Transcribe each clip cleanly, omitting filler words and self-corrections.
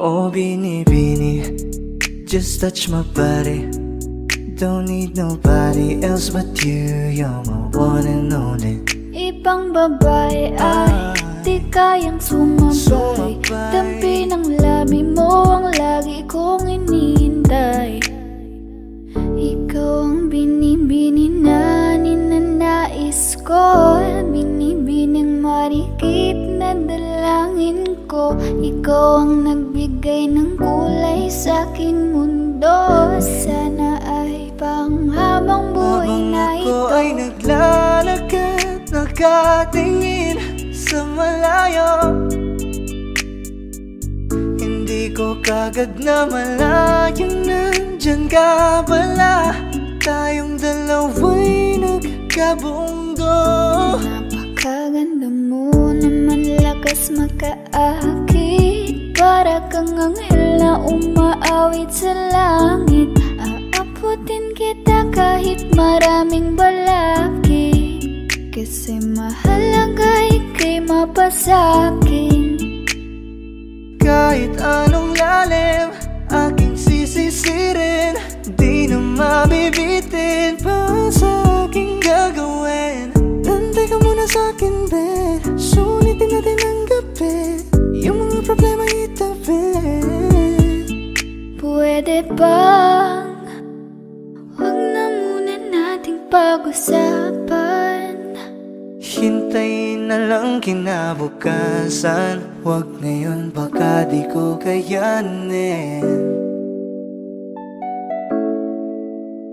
Oh, binibini, just touch my body. Don't need nobody else but you. You're my one and only. Ibang babae ay di kayang sumabay. Dampi ng labi mo ang lagi kong inihintay. Ikaw ang binibini na ninanais ko, binibining marikit na dalangin ko. Ikaw ang nagbigay ng kulay sa aking mundo. Sana ay panghabang buhay na ito. Habang ako ay naglalakad, nakatingin sa malayo, hindi ko kagad na malayang nandyan ka pala. Tayong dalawa'y nagkabundo. Napakaganda mo naman, lakas makaakit. Para kang anghel na umaawit sa langit. Aabutin kita kahit maraming balakid, kasi mahalaga ika'y mapasakin. Kahit anong lalim, aking sisisirin, di na mabibitin pa sa aking gagawin. Nantay ka muna sa'kin, be, sulitin natin ang gabi. Yung mga problema itabi. Pwede bang wag na muna nating pag-usapan? Hintayin na lang kinabukasan. Wag ngayon, baka di ko kayanin.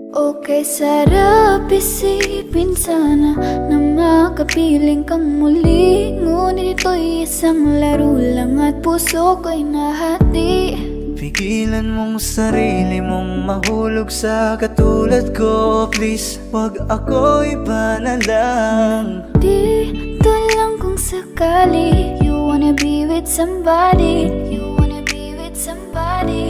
Okay, sarap isipin sana na makapiling kang muli. Ngunit ito'y isang laro lang at puso ko'y nahati. Pigilan mong sarili mong mahulog sa katulad ko. Please, wag ako, iba na lang. Dito lang kung sakali you wanna be with somebody. You wanna be with somebody.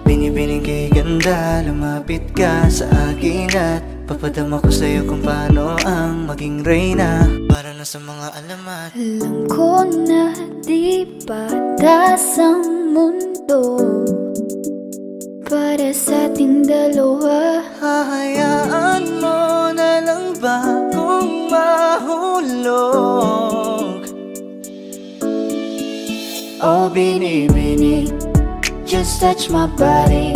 Binibining kay ganda, lumapit ka sa akin at papadama ko sa'yo kung paano ang maging reyna. Para na sa mga alamat. Alam ko na di patas ang mundo para sa ating dalawa. Hahayaan mo na lang ba kung mahulog? Oh, binibini, just touch my body.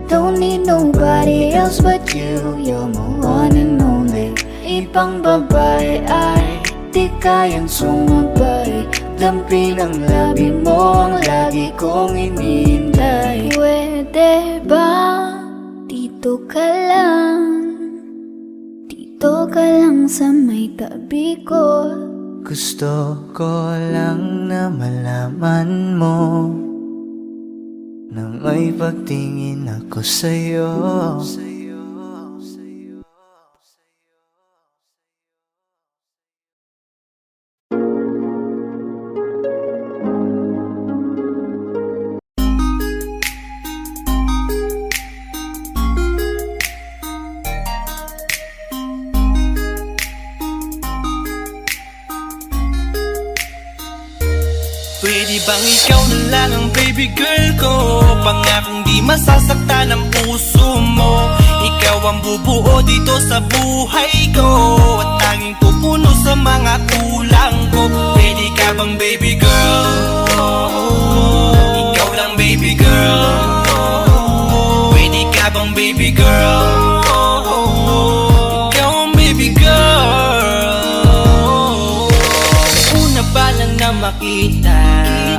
Don't need nobody else but you. You're my one and only. Ibang babae ay di kayang sumabay. Dampi ng labi mo ang lagi kong inihintay. Pwede ba dito ka lang sa may tabi ko? Gusto ko lang na malaman mo na may pagtingin ako sa'yo. Pwede bang ikaw na lang ang baby girl ko? Pangakong di masasaktan ang puso mo. Ikaw ang bubuo dito sa buhay ko, at tanging pupuno sa mga kulang ko. Pwede ka bang baby girl? Ikaw lang baby girl. Pwede ka bang baby girl? Ikaw ang baby girl. Una pa lang na makita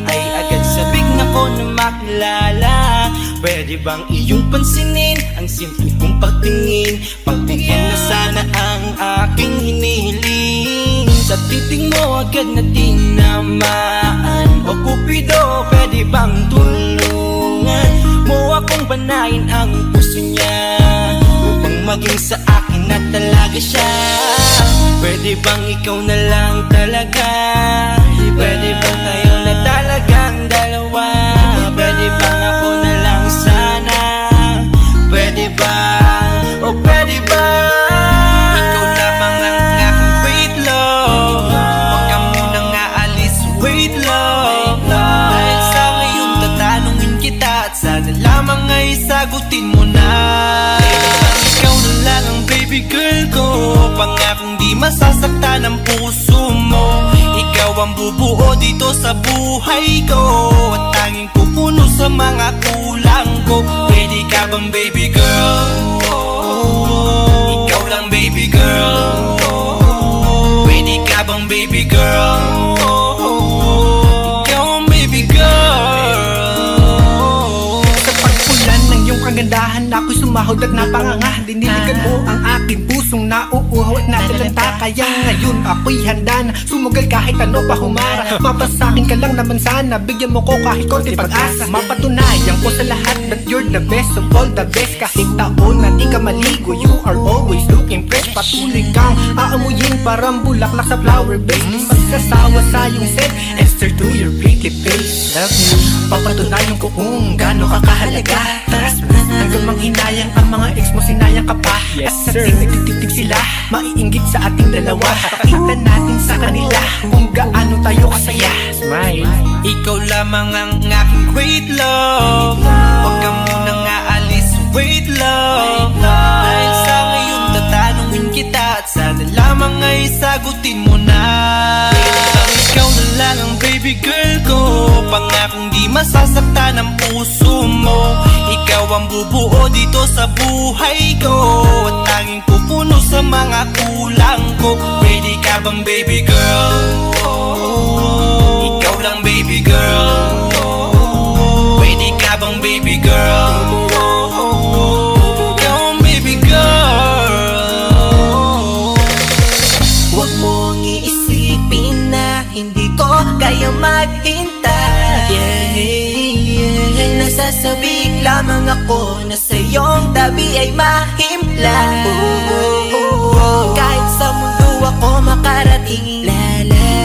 ay agad sabik na ko na makilala. Pwede bang iyong pansinin ang simple kong pagtingin? Pagbigyan na sana ang aking hinihiling. Sa titing mo agad na tinamaan. O Cupido, pwede bang tulungan mo akong banayin ang puso niya, upang maging sa akin na talaga siya? Pwede bang ikaw na lang talaga? Pwede bang tayo na talagang dalawa? Pwede bang ako na lang sana? Pwede ba? O pwede ba? Ikaw lamang ang aking wait love. Huwag ka munang aalis, wait love. masasaktan ang puso mo. Ikaw ang bubuo dito sa buhay ko, at tanging pupuno sa mga kulang ko. Pwede ka bang baby girl? Ikaw lang baby girl. Pwede ka bang baby girl? Ikaw ang baby girl. Sa pagpulan ng iyong kagandahan, ako'y sumahod at napanganga. Diniligan mo ang aking pusong nauuhaw at natalanta. Kaya ngayon ako'y handa na sumugal kahit ano pa humara. Mapasakin ka lang naman sana, bigyan mo ko kahit konti pag-asa. Mapatunayan ko sa lahat that you're the best of all the best. Kahit taon na di ka maligo, you are always looking fresh. Patuloy kang aamuyin parang bulaklak sa flower base. Di magsasawa sa iyong set, answer to your pretty face. Love you, papatunayan ko kung gaano ka kahalaga. Hanggang manghinayang ang mga ex mo, sinayang ka pa. Yes sir, at nagtitig sila, maiinggit sa ating dalawa. Pakita natin sa kanila kung gaano tayo kasaya. Smile. Ikaw lamang ang aking great love. Huwag ka munang aalis, wait love. Dahil sa ngayon tatanungin kita, at sana lamang ay sagutin mo na. Ikaw na lang ang baby girl ko, pangakong di masasaktan ang puso mo. Ikaw ang bubuo dito sa buhay ko, at tanging pupuno sa mga kulang ko. Pwede ka bang baby girl? Ikaw lang baby girl. Pwede ka bang baby girl? Ikaw ang baby girl. Huwag mong iisipin na hindi ko kaya maghintay. Nasasabik lamang ako na sa iyong tabi ay mahimpla. Kahit sa mundo ako makarating,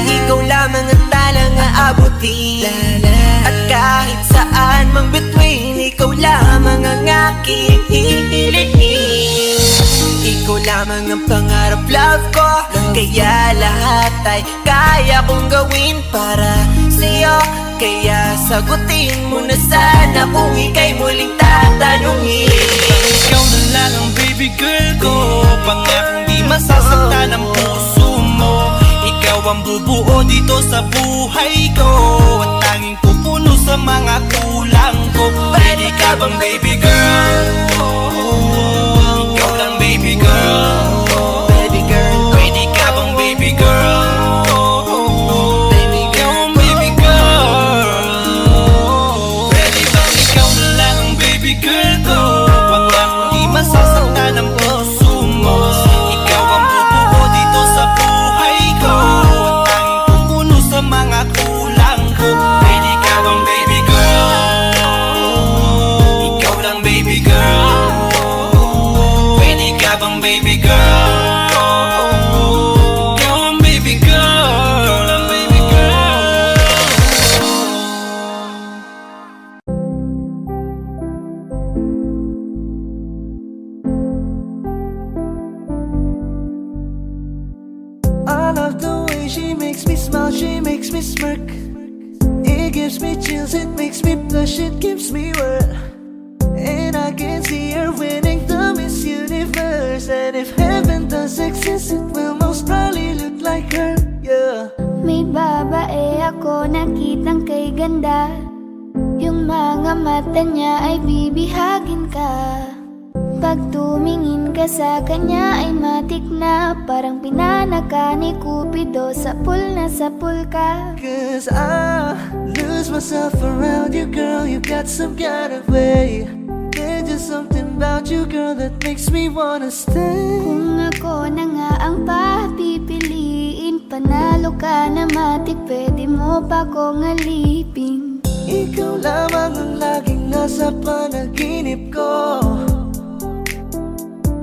ikaw lamang ang talang aabutin. At kahit saan mang between, ikaw lamang ang aking hihilihin. Ikaw lamang ang pangarap, love ko. Kaya lahat ay kaya kong gawin para sa'yo. Kaya sagutin mo na sana kung ika'y muling tatanungin. Ikaw na lang ang baby girl ko, pangakong di masasaktan ang puso mo. Ikaw ang bubuo dito sa buhay ko, at tanging pupuno sa mga kulang ko. Pwede ka bang baby girl? Ikaw lang baby girl. Baby girl, Pwede ka bang baby girl? baby Ikaw girl, ang baby girl. Pwede bang ikaw na lang ang baby girl ko, pangakong di masasaktan ang puso mo. Ikaw ang bubuo dito sa buhay ko, at tanging pupuno sa mga kulang ko. Pwede ka bang baby girl? Ikaw lang baby girl. Pwede ka bang baby girl? Ikaw ang baby girl. Ikaw lang baby girl. I love the way she makes me smile, she makes me smirk. It gives me chills, it makes me blush, it gives me world. And I can see her winning the Miss Universe. And if heaven does exist, it will most probably look like her, yeah. May babae ako nakitang kay ganda. Yung mga mata niya ay bibihagin ka. Pag tumingin ka sa kanya ay matik na, parang pinanaka ni Cupido, sa pool ka. Cause I lose myself around you, girl. You got some kind of way. There's just something about you, girl, that makes me wanna stay. Kung ako na nga ang papipiliin, panalo ka na matik, pwede mo pa kong alipin. Ikaw lamang ang laging nasa panaginip ko.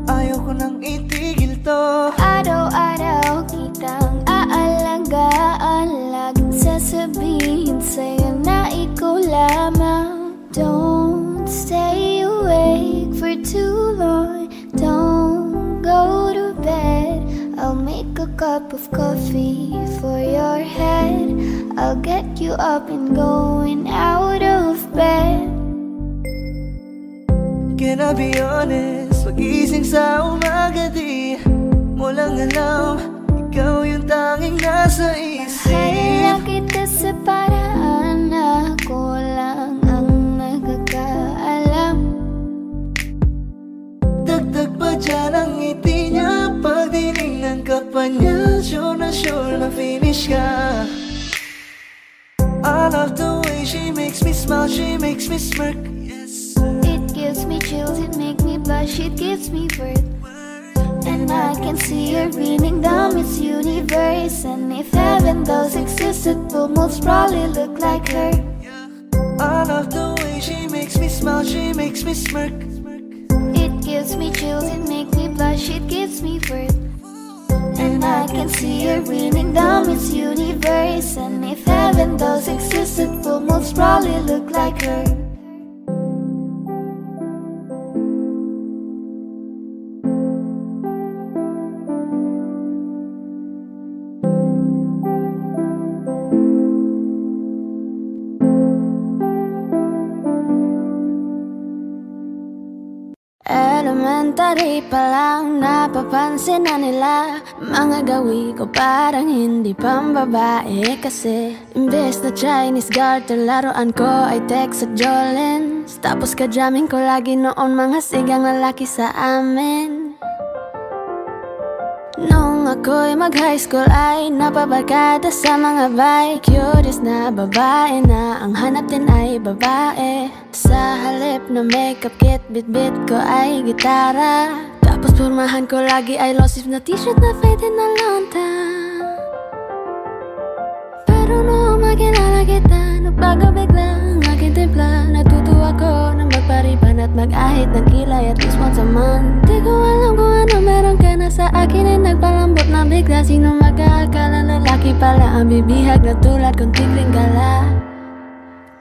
Ayaw ko nang itigil to. Araw-araw kitang aalagaan, laging sasabihin sa'yo na ikaw lamang. Don't stay awake for too long, don't go to bed. I'll make a cup of coffee for your head. I'll get you up and going out of bed. Can I be honest? Pagising sa umaga di mo lang alam nasa Mahal isip. kita sa paraan na ako lang ang nakakaalam. Dagdag pa dyan ang ngiti niya, pag tinignan ka pa niya, sure na finish ka. I love the way she makes me smile, she makes me smirk. It gives me chills, it makes me blush, it gives me worth. And I can see her raining down Miss Universe. And if heaven does exist, it will most probably look like her. I love the way she makes me smile, she makes me smirk. It gives me chills, it makes me blush, it gives me worth. And I can see her raining down Miss Universe. And if heaven does exist, it will most probably look like her. Elementary pa lang napapansin na nila mga gawi ko parang hindi pambabae. Kasi imbes na Chinese garter, laruan ko ay text at Jolens. Tapos ka-jamming ko lagi noon mga sigang lalaki sa amin. Nung ako'y mag-high school ay napabarkada sa mga bike. Curious na babae na ang hanap din ay babae. Sa halip na makeup kit, bit-bit ko ay gitara. Tapos pormahan ko lagi ay long sleeve na t-shirt na faded na lonta. Pero nung makilala kita, nagbago bigla ang aking timpla. Natutuwa ko na magpariban at mag-ahit ng kilay at least once a month. Di ko alam kung ano meron ka na sa akin ay nagpalambot na bigla. Sino mag-aakala lalaki pala ang bibihag na tulad kong tigring gala.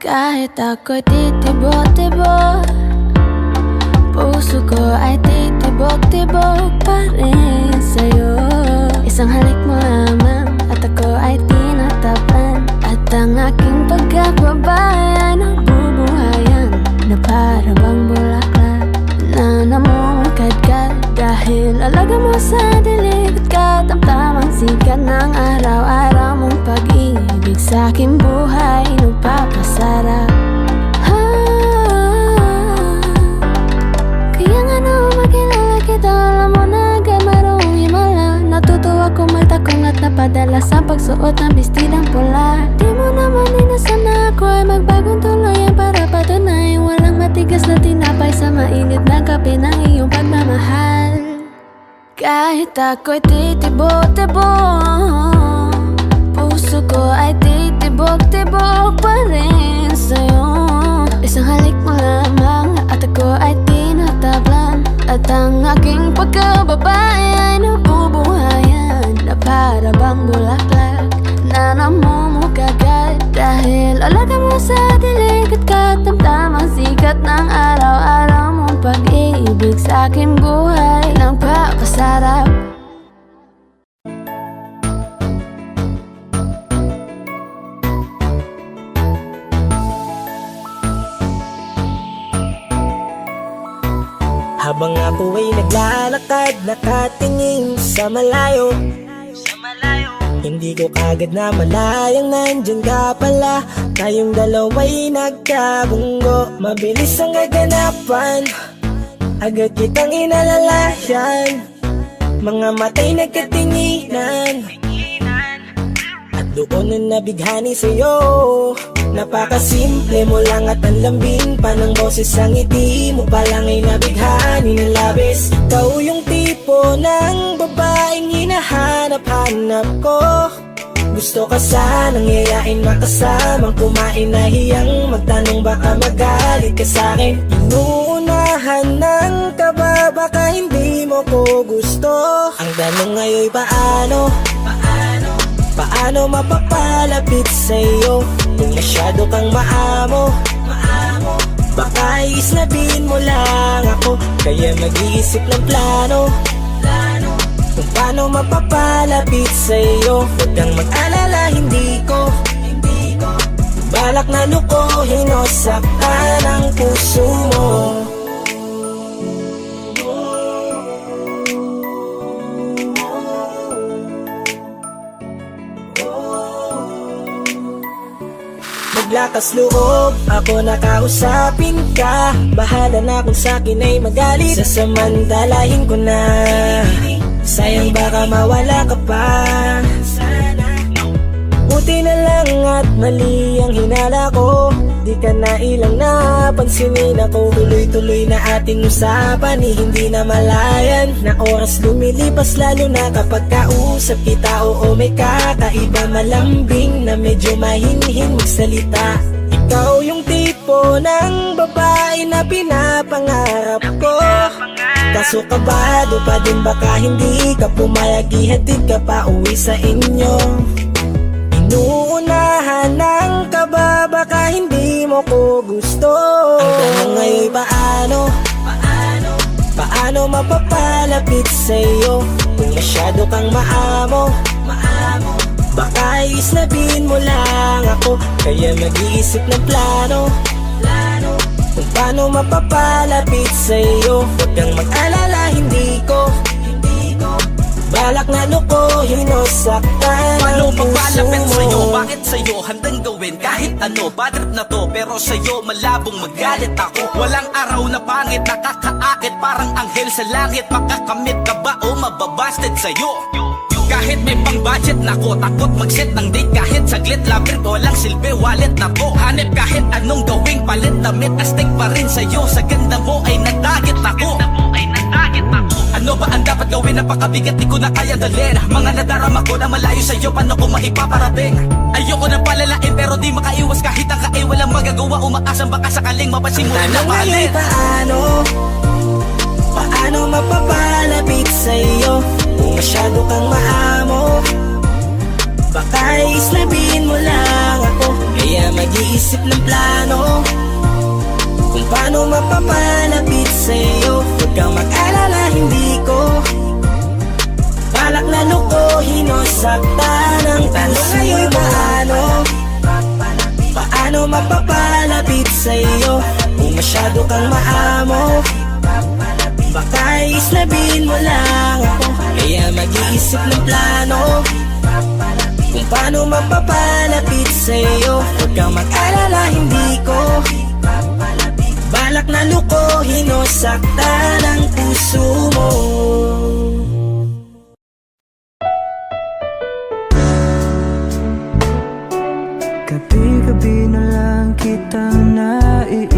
Kahit ako'y titibok-tibok, puso ko ay titibok-tibok pa rin sa'yo. Isang halik mo lamang at ako ay tinatapan. At ang aking pagkababay ay nabubuhayan na para bang bulaklak na namumukadkad. Dahil alaga mo sa dilig at katamtamang sikat ng araw-araw mong pag-ibig sa aking buhay nagpapasarap. Kaya nga nung makilala kita, alam mo na agad marunong himala. Natutuwa kong magtakong at napadala sa pagsuot ng bestidang pula. Di mo naman inasan na ako ay magbagong tuluyan para patunay walang matigas na tinapay sa mainit na kape ng iyong pagmamahal. Kahit ako'y titibok-tibok, puso ko ay titibok-tibok pa rin sa'yo. Isang halik mo lamang at ako ay tinatablan. At ang aking pagkababay ay nabubuhayan na para bang bulaklak na namumukagad. Dahil alaga mo sa dilig at katamtamang sikat ng araw-araw mong pag-ibig sa aking buhay nagpapasarap. Habang ako ay naglalakad, nakatingin sa malayo, hindi ko kagad na malayang nandyan ka pala. Tayong dalawa'y nagkabunggo, mabilis ang kaganapan, agad kitang inalalayan. Mga matay nagkatinginan, at doon na nabighani sa'yo. Napakasimple mo lang at ang lambing pa ng boses. Ang ngiti mo palang ay nabighani ng labis. Ikaw yung tipo ng babaeng hinahanap-hanap ko. Gusto ka sanang yayain, makasamang kumain, nahiyang magtanong baka magalit ka sa'kin. Inuunahan ng kaba, baka hindi mo ko gusto. Ang tanong ngayon paano? Paano mapapalapit sa'yo kung masyado kang maamo? Baka isnabin mo lang ako, kaya mag-iisip ng plano kung paano mapapalapit sa'yo. Huwag kang mag-alala, hindi ko balak na lukuhin o saktan ang puso mo. lakas loob, ako nakausapin ka. Bahala na kung sa'kin ay magalit, sasamantalahin ko na. Sayang baka mawala ka pa. Buti na lang at mali ang hinala ko, di ka na ilang napansinin ako. Tuloy-tuloy na ating usapan, hindi na malayan. Na oras lumilipas lalo na kapag kausap kita. Oo, may kakaiba, malambing na medyo mahinhin magsalita. Ikaw yung tipo ng babae na pinapangarap ko. Kaso kabado pa din, baka hindi ka pumayag, ihatid ka pa uwi sa inyo. Inuunahan ng kaba, baka hindi mo ko gusto. Ang tanong ngayon, paano mapapalapit sa'yo kung masyado kang maamo? Baka islabin mo lang ako, kaya mag-iisip ng plano kung paano mapapalapit sa'yo. Huwag kang mag-alala, hindi ko balak na lukohin o saktan Paano ang puso magpalapit mo. sa'yo? Bakit sa'yo handang gawin kahit ano? Bad trip na to, pero sa'yo malabong magalit ako. Walang araw na pangit, nakakaakit parang anghel sa langit. Makakamit ka ba o mababasted sa'yo? Kahit may pang budget na ko, takot mag-set ng date kahit saglit. Love trip, walang silbi, wallet na to. Hanip kahit anong gawing palit, damit astig pa rin sa'yo. Sa ganda mo ay natagit ako. Ano ba ang dapat gawin? Napakabigat, di ko na kaya dalhin. Mga nadarama ko na malayo sa'yo, paano ko maipaparating? Ayoko na palalain pero di makaiwas kahit ang kain. Walang magagawa, umaasang baka sakaling mapasin mo rin na Tanong ngayon, mahalin. paano mapapalapit sa'yo kung masyado kang maamo? Baka islabin mo lang ako, kaya mag-iisip ng plano kung paano mapapalapit sa'yo. Huwag kang mag-alala, hindi ko balak na lukohin o saktan ang tanong ngayon, paano mapapalapit sa'yo kung masyado kang maamo? Baka islabin mo lang ako, kaya mag-iisip ng plano kung paano mapapalapit sa'yo. Huwag kang mag-alala, hindi ko balak na lukohin o saktan ang puso mo. Gabi-gabi na lang kitang naiisip.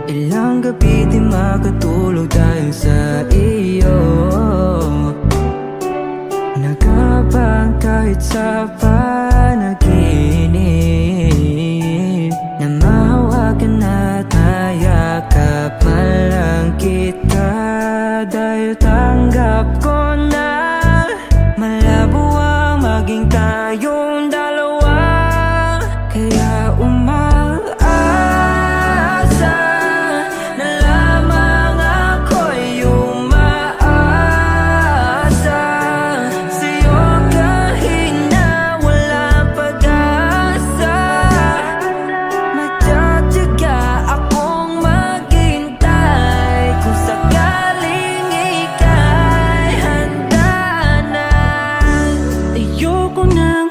Ilang gabi di makatulog dahil sa iyo. Nagabang kahit sa panaginip, na mahawakan at mayakap man lang kita. Dahil tanggap ko na malabo ang maging tayong dalawa. Kaya umaasa na lamang ako'y umaasa sa'yo kahit na walang pag-asa. Magtsatsaga akong maghintay kung sakaling ika'y handa na. Ayoko nang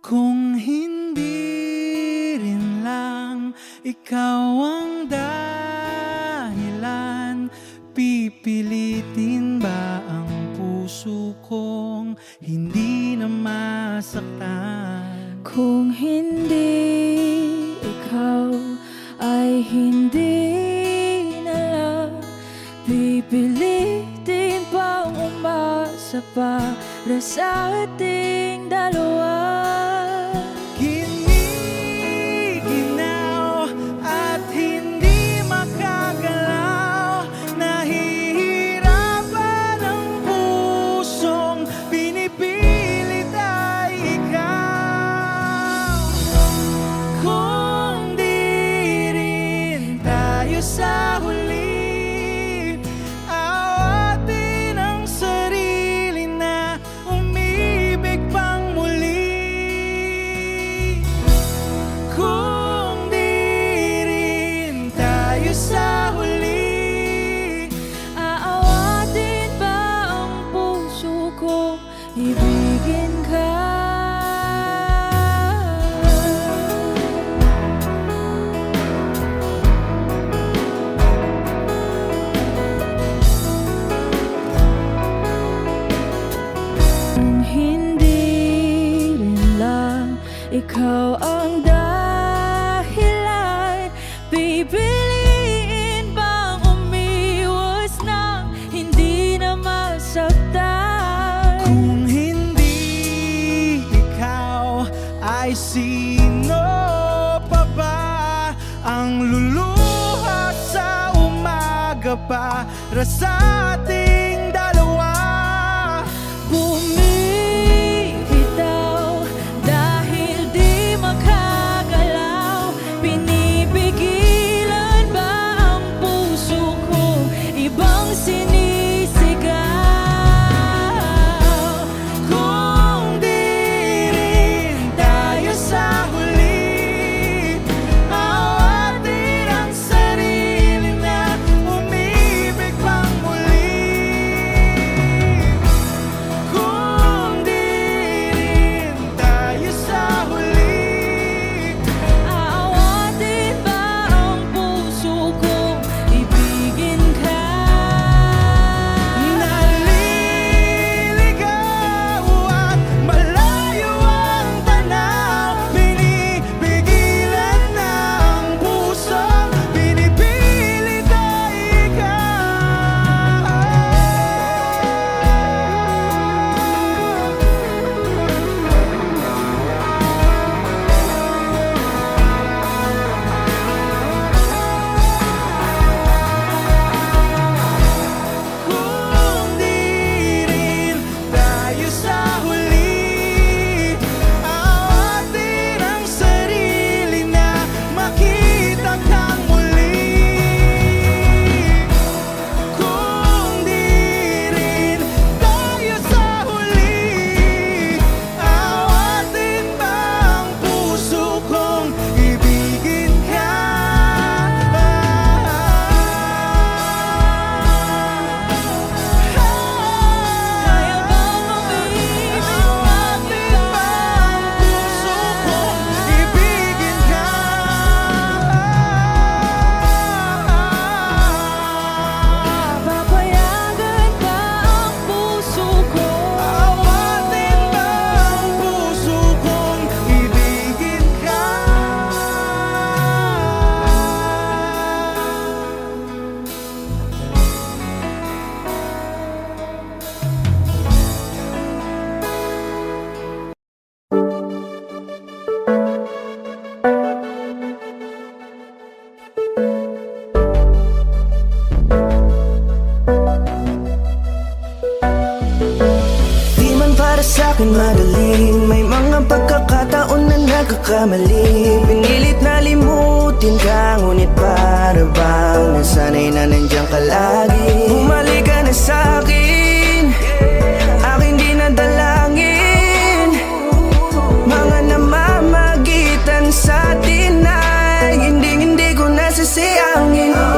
Kung hindi rin lang ikaw ang dahilan, pipilitin ba ang puso kong hindi na masaktan? Kung hindi ikaw ay hindi na lang, pipilitin bang umasa para sa ating dalawa? Giniginaw at hindi makagalaw, nahihirapan ang pusong pinipilit ay ikaw. Kung di rin tayo sa huli, awatin ang sarili na umibig pang muli. Kung di rin tayo sa huli, Aawatin ba ang puso ko, ibigin ka? Kung hindi rin lang ikaw ang dahilan, pipiliin bang umiwas nang hindi na masaktan? kung hindi ikaw, ay sino pa ba ang luluha sa umaga para sa ating dalawa? Bumibitaw dahil di makagalaw, pinipigilan ba ang puso ko, ibang sinisigaw? Kung di rin tayo sa huli, awatin ang sarili na umibig pang muli. Kung di rin tayo sa huli, Aawatin ba ang puso ko, ibigin ka? naliligaw at malayo ang tanaw, pinipigilan ng puso, pinipilit ay ikaw. Kung di rin tayo sa huli, awatin ang sarili na makita kang muli. Kung di rin tayo sa huli, awatin ba ang puso kong ibigin ka? Kaya bang umibig Awatin ba ang puso kong ibigin ka? Papayagan ba ang puso ko? Awatin ba ang puso kong ibigin ka? Di man para sa'kin magaling, may mga pagkakataon na nagkakamali. Pinilit na limutin ka, ngunit para bang nasanay na nandiyan ka lagi. Bumalik ka na sa'kin, aking di nadalangin. Mga namamagitan sa atin ay hindi ko nasasayangin. Oh,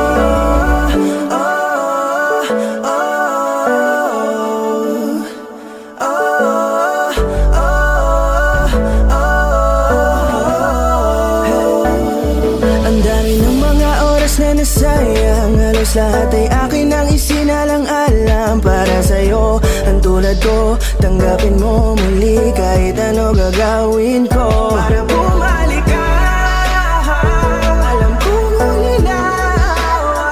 oras na nasayang, halos lahat ay akin ang isinalang-alam para sa'yo. Ang tulad ko, tanggapin mo muli kahit ano gagawin ko para bumalik ka. Alam kong ulinawa,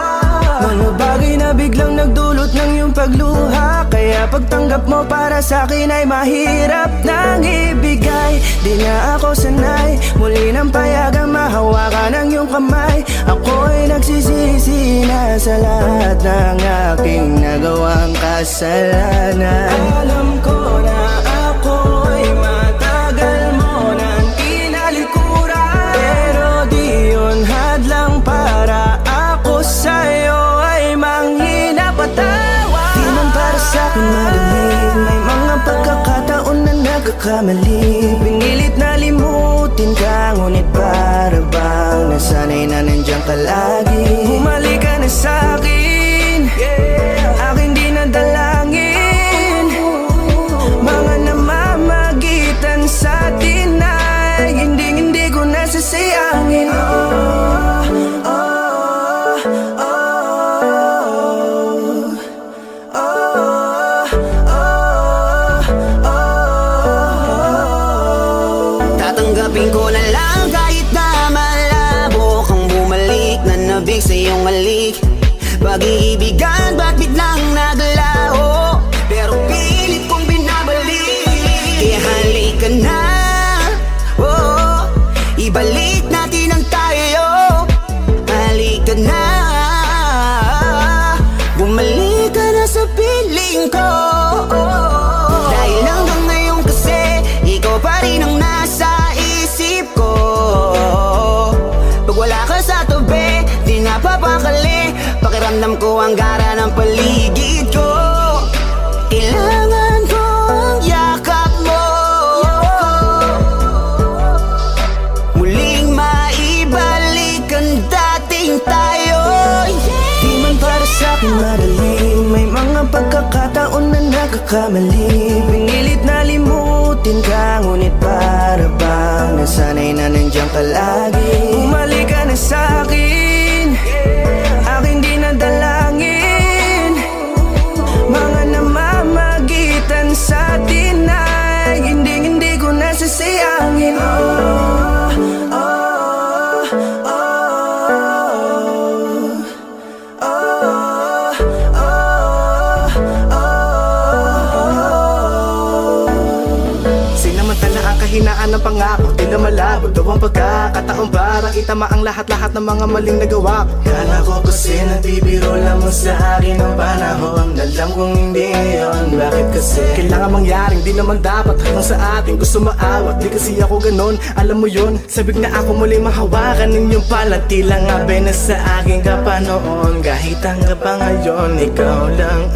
mga bagay na biglang nagdulot ng iyong pagluha, kaya pagtanggap mo para sa'kin ay mahirap nang ibigay. Di na ako sanay, muli nang payagang mahawakan ang iyong kamay. Ako'y nagsisisi na sa lahat ng aking nagawang kasalanan. Alam ko na ako'y matagal mo nang kinalikuran, pero di yun hadlang para ako sa'yo ay manghina patawa. Di man para sa'kin madali, may mga pagkakataon na nagkakamali. Pinilit na limutin ka, ngunit para bang nasanay na nandiyan ka lagi. Bumalik ka na sa'kin, aking di nadalangin. Mga namamagitan sa atin ay hindi ko nasasayangin. Tatanggapin ko na lang kahit na malabo kang bumalik na nabig sa iyong halik. Pag-iibigan ba't biglang naglaho, pero pilit kong binabalik. Kaya halika na, oh, ibalik natin ang tayo. Halika na, bumalik ka na sa piling ko. Dahil hanggang ngayon kasi ikaw pa rin ang nasa isip ko. Pag wala ka sa tabi, di napapakali. Pakiramdam ko ang gara ng paligid ko. Kailangan ko ang yakap mo, muling maibalik ang dating tayo. Di man para sa'kin madali, may mga pagkakataon na nagkakamali. Pinilit na limutin ka, ngunit para bang nasanay na nandiyan ka lagi. Bumalik ka na sa'kin, aking di nadalangin. Mga namamagitan sa atin ay hindi ko nasasayangin. Sinamantala ang kahinaan ng pangako, tila malabo daw ang pagkakataon para itama ang lahat-lahat ng mga maling nagawa ko. Kala ko kasi nagbibiro lamang sa akin ang panahon. Alam kong hindi yun, bakit kasi? Kailangan mangyaring di naman dapat hanggang sa atin gusto maawat. Di kasi ako ganon, alam mo yun. Sabik na ako muli mahawakan ninyong palat. Tila nga na sa akin ka pa noon. Kahit hanggang pa ngayon, ikaw lang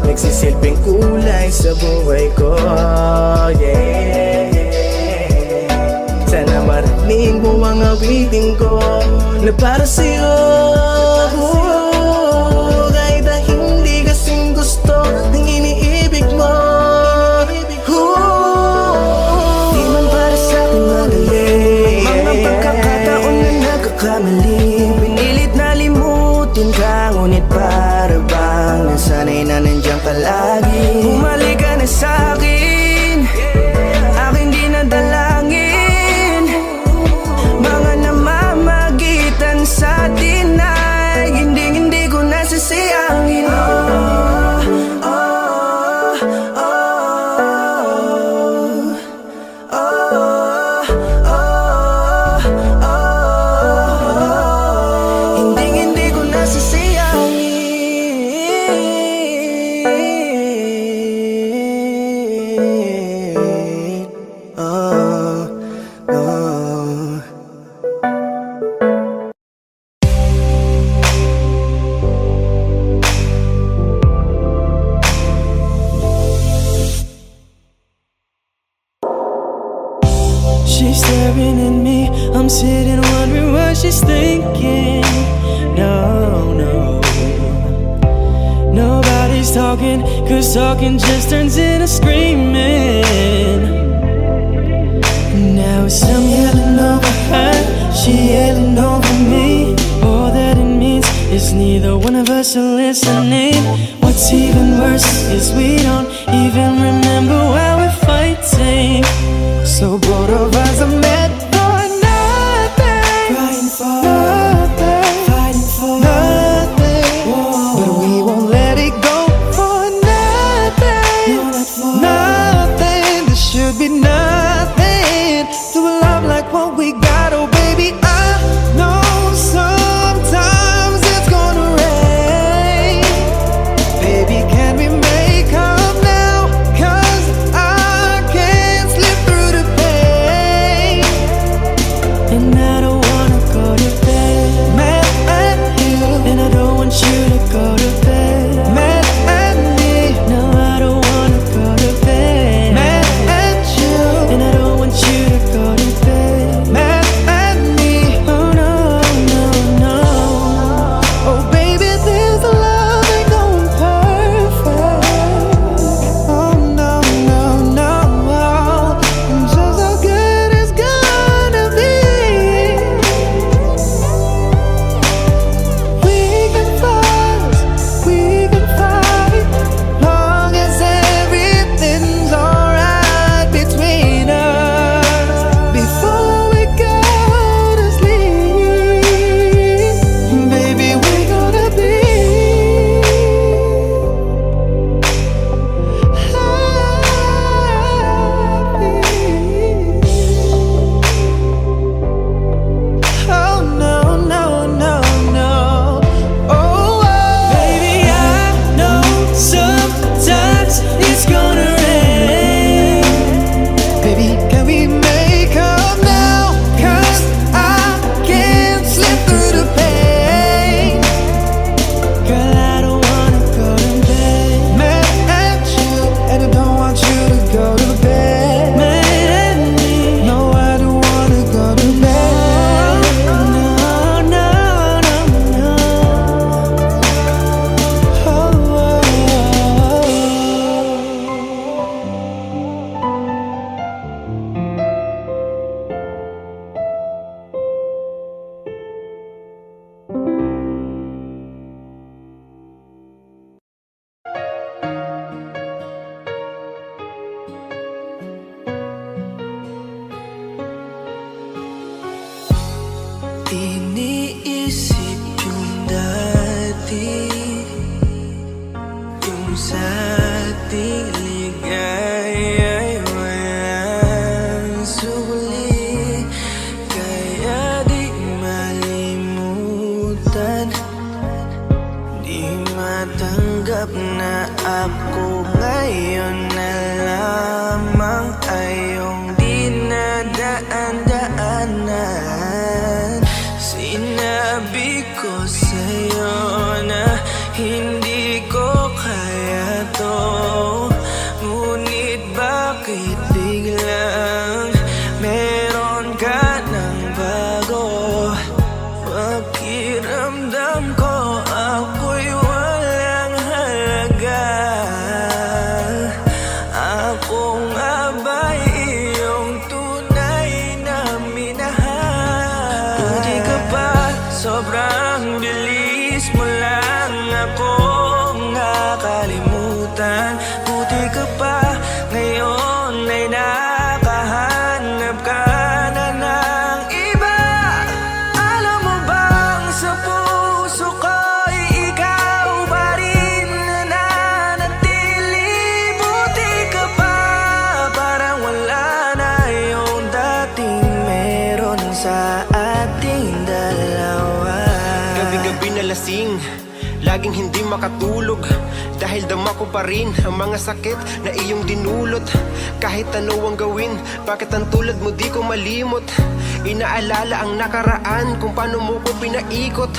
nagsisilbing kulay sa buhay ko, yeah. Sana marinig mo ang awitin ko na para sa'yo, kahit na hindi kasing gusto ng iniibig mo. Di man para sa'kin madali, mga pagkakataon na nagkakamali. Pinilit na limutin ka, ngunit para bang nasanay na nandiyan ka lagi. Bumalik ka na sa'kin, aking di nadalangin. Mga namamagitan sa atin ay hindi ko nasasayangin. Hindi ko nasasayangin. She's staring at me, I'm sitting wondering what she's thinking. No, nobody's talking, cause talking just turns into screaming. Now it's I'm yelling over her, she yelling over me. All that it means is neither one of us are listening. What's even worse is we don't even remember why we're fighting. So both of us are meant for nothing, fighting for nothing, fighting for nothing. But we won't let it go for nothing, nothing. There should be nothing to a love like what we got. Oh baby, I know sometimes it's gonna rain. Baby, can we make up now? 'Cause I can't slip through the pain. And I don't wanna go to bed mad at you, and I don't want you to go to bed mad at me. No, I don't wanna go to bed mad at you, and I don't want you to go to bed mad at me. Oh no, no, no. Oh baby, this love ain't going perfect. Oh no, no, no. Just how good it's gonna be. We can fuss, we can fight, long as everything's alright between us. Before we go to sleep, baby, we're gonna be oh no, no, no, no. Oh, baby, I know sometimes it's gonna rain. Baby, can we make up now? 'Cause I can't slip through the pain. Girl, I don't wanna go to bed mad at you, and I don't want you to go to bed mad at me. No, I don't wanna go to bed. No, no, no, no. Oh, oh, Iniisip yung dati, yung sa ating ligaya'y walang suli. Kaya di malimutan, di matanggap na ako ngayon na lamang ay iyong dinadaan-daanan. Sinabi ko sa'yo na hindi ko kaya to, ngunit bakit biglang meron ka ng bago? Pakiramdam ko ako'y walang halaga. Ako nga ba'y iyong tunay na minahal? Buti ka pa, sobrang bilis mo lang akong nakalimutan. Buti ka pa, ngayon ay nakahanap ka na ng iba. Alam mo bang sa puso ko'y ikaw pa rin nananatili? Buti ka pa, parang wala na yung dating meron sa ating dalawa. Gabi-gabi na lasing, laging hindi makatulog, dahil dama ko pa rin ang mga sakit na iyong dinulot. Kahit ano ang gawin, bakit ang tulad mo di ko malimot? Inaalala ang nakaraan, kung paano mo ko pinaikot.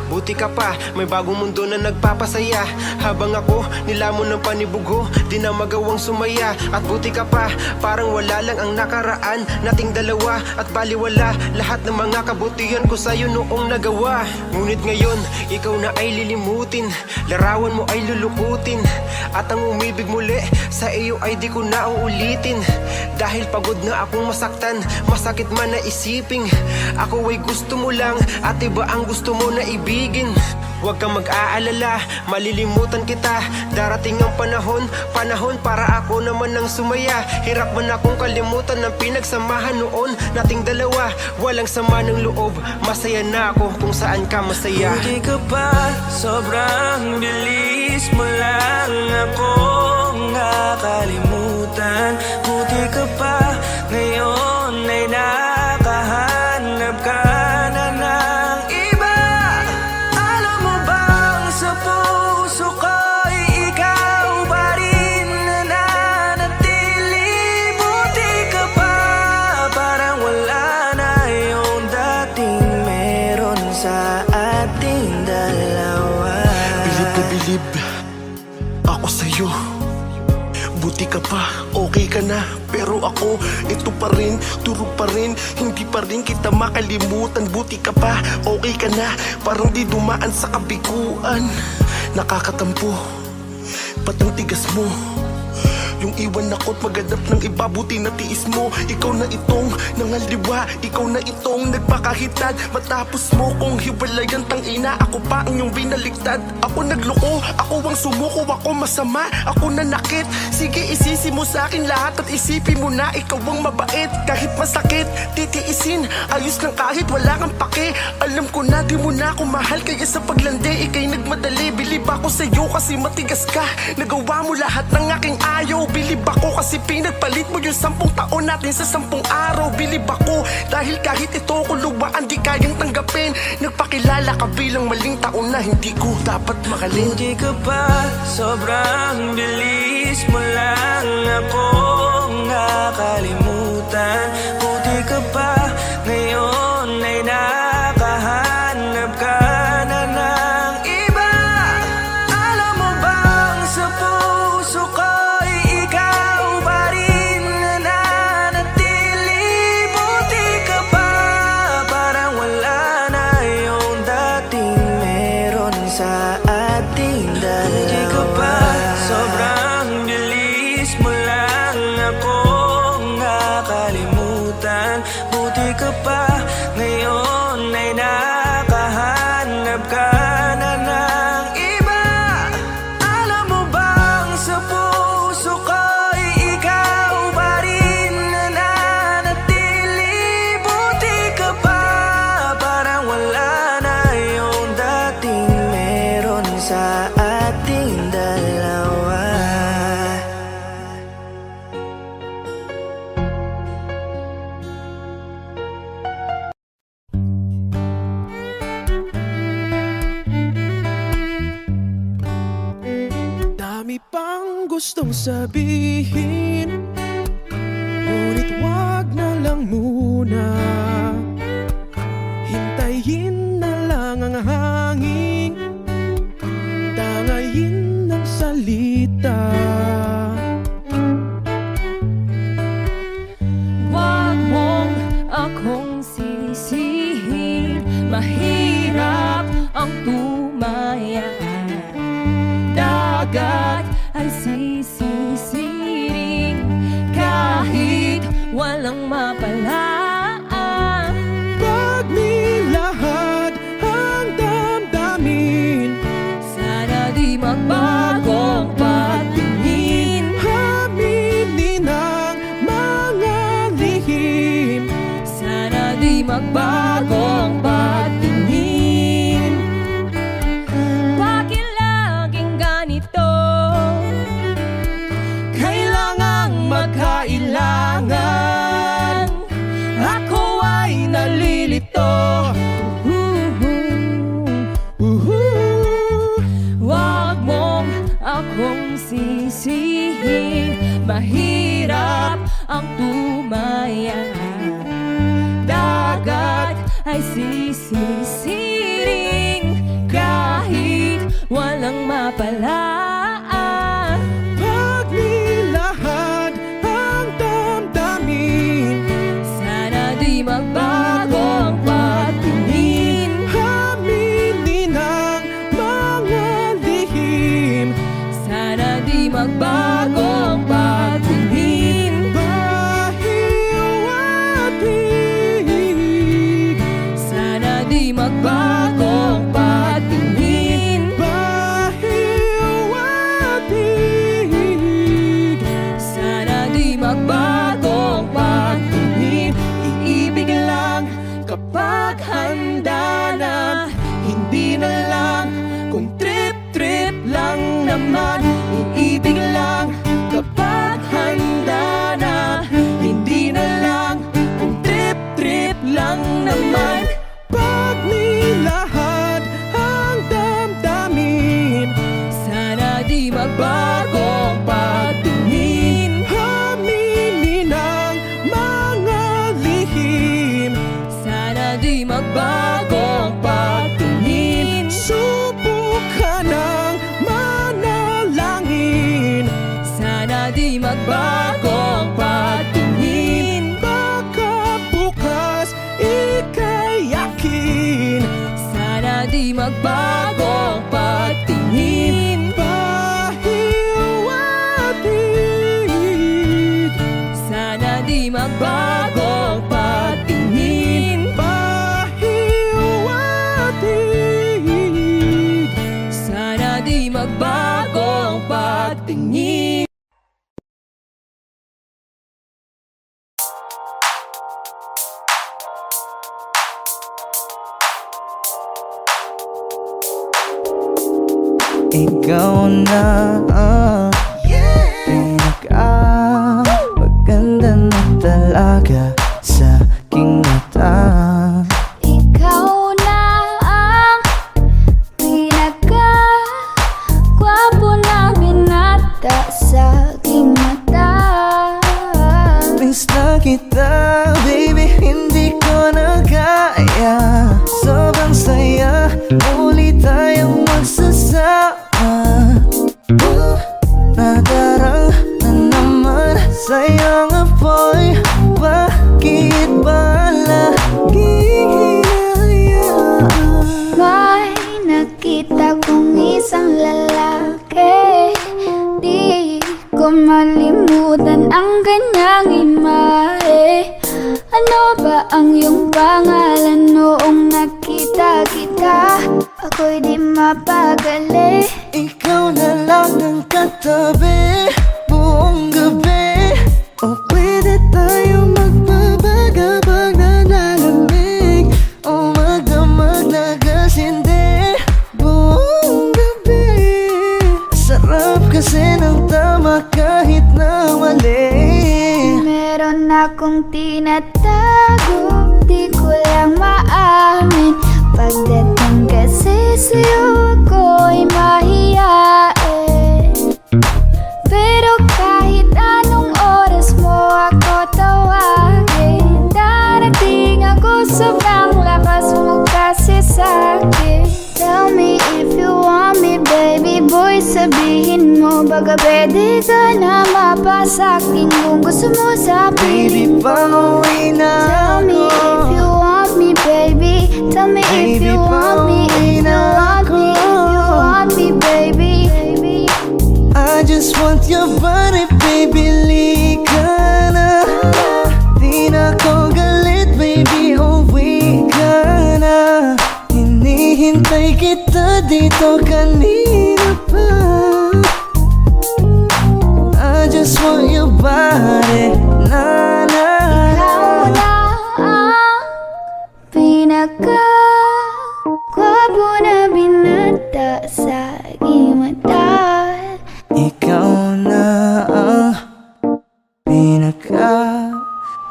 buti ka pa, may bagong mundo na nagpapasaya. Habang ako, nilamon ng panibugho, di na magawang sumaya. At buti ka pa, parang wala lang ang nakaraan nating dalawa. At baliwala, lahat ng mga kabutihan ko sa'yo noong nagawa. Ngunit ngayon, ikaw na ay lilimutin, larawan mo ay lulukutin. At ang umibig muli, sa iyo ay di ko na uulitin. Dahil pagod na akong masaktan, masakit man na isiping ako ay gusto mo lang, at iba ang gusto mo na ibigin. Huwag kang mag-aalala, malilimutan kita. Darating ang panahon para ako naman ang sumaya. Hirap man akong kalimutan ng pinagsamahan noon nating dalawa. Walang sama ng loob, masaya na ako kung saan ka masaya. Buti ka pa, sobrang bilis mo lang akong nakalimutan. Buti ka pa, ngayon ay nakahanap ka na ng iba. Alam mo bang sa puso ko'y ikaw pa rin nananatili. Buti ka pa, parang wala na yung dating meron sa ating dalawa. Bilib na bilib ako sa'yo. Buti ka pa, okay ka na. Pero ako, ito pa rin, turo pa rin. Hindi pa rin kita makalimutan. Buti ka pa, okay ka na. Parang di dumaan sa kabiguan. Nakakatampo, ba't ang tigas mo? Yung iwan ako't maghanap ng iba, buti na tiis mo. Ikaw na itong nangaliwa, ikaw na itong nagpakahitad. Matapos mo kong hiwalayan, tangina, ako pa ang iyong binaligtad. Ako nagloko, ako ang sumuko, ako masama, ako nanakit. Sige, isisi mo sa akin lahat at isipin mo na ikaw ang mabait. Kahit masakit, titiisin, ayos lang kahit wala kang pake. Alam ko na di mo na ako mahal, kaya sa paglandi ikay nagmadali. Bilib ako sa'yo kasi matigas ka, nagawa mo lahat ng aking ayaw. Bilib ako kasi pinagpalit mo yung 10 taon natin sa 10 araw. Bilib ako dahil kahit ito kuluwaan di kayang tanggapin. Nagpakilala ka bilang maling taon na hindi ko dapat makalin. Buti ka pa, sobrang bilis mo lang akong nakalimutan. Buti ka pa, ngayon ay nakahanap ka na ng iba. Alam mo bang sa puso ko'y ikaw pa rin nananatili. Buti ka pa, parang wala na yung dating meron sa ating dalawa. Buti ka pa, sobrang bilis mo lang akong nakalimutan. Buti ka pa, ngayon ay nakahanap ka na ng iba. Alam mo bang sa puso ko'y ikaw pa rin nananatili. Buti ka pa, parang wala na yung dating meron sa ating dalawa. Dami pang gustong sabihin, ngunit wag na lang muna. Hintayin na lang ang hangin, tangayin ng salita. Wag mong akong sisihin, mahirap ang tumaya. Dagat ay sisisiring kahit walang mapalaan. Pag nilahat ang damdamin, Sana di magbagong patingin. aminin ang mga lihim. Sana di magbagong patingin. Bakit laging ganito? Kailangang magkailangan, ako ay nalilito. Wag mong akong sisihin, mahirap ang tumaya. Dagat ay sisisiring mapalaan. Pag nilahad ang damdamin, Sana di magbago ang patingin. aminin ang mga lihim, Sana di magbago ang patingin. bahiwatig, Sana di magbago ang patingin. bahiwatig. Sana di magbago ang patingin. Iibig lang kapag handa na, hindi na lang kung trip-trip lang naman. Iibig lang kapag handa na, hindi na lang kung trip-trip lang naman. Pag nilahad ang damdamin, Sana di magbago ang patingin. aminin ang mga lihim, Sana di magbago ang patingin. subukan ng manalangin. Sana di magbago ang patingin. Baka bukas ika'y yakin, Sana di magbago ang patingin. bahiwatig, Sana di magbago ang patingin. bahiwatig. Sana di magbago ang patingin. Ikaw na maganda na talaga sa aking mata. Ikaw na ang pinaka-gwapo na binata sa aking mata. Miss na kita, baby, hindi ko na kaya. Sobrang saya, muli tayong magsasama. Nadarang na naman sayang apoy. Bakit ba laging hinahayaan? May nakita kong isang lalaki, di ko malimutan ang kanyang imahe. Ano ba ang iyong pangalan noong nakita kita? Ako'y di mapagali. Ikaw na lang ang katabi buong gabi. O pwede tayo magbabaga pag nalalamig, o magdamag na gasindi buong gabi. Sarap kasi ng tama kahit na mali. Meron akong tinatago, di ko lang maamin. Pagdating kasi sa'yo ako'y mahiyain. Pero kahit anong oras mo ako tawagin, darating ako, sobrang lakas mo kasi sa'kin. Tell me if you want me, baby boy, sabihin mo. Baga pwede ka na mapasakin kung gusto mo sa Baby, piling ko. pauwi na Tell me if you want me, baby. Tell me if Baby, you want me, if you want me, if you want me, baby. I just want your body, baby, lika na. Di na ko galit, baby, uwi ka na. Hinihintay kita dito kanina pa. I just want your body, na na. Ikaw na ang pinaka-gwapo na binata sa aking mata. Ikaw na ang pinaka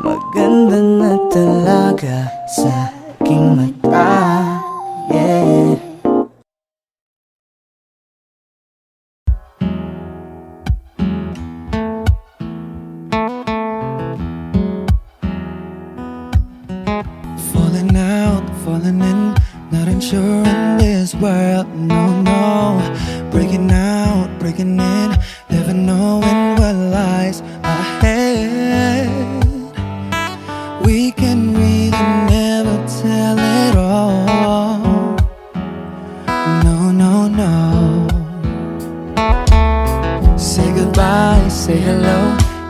maganda na talaga sa aking mata. Yeah. Falling out, falling in, not unsure in this world, no, no. Breaking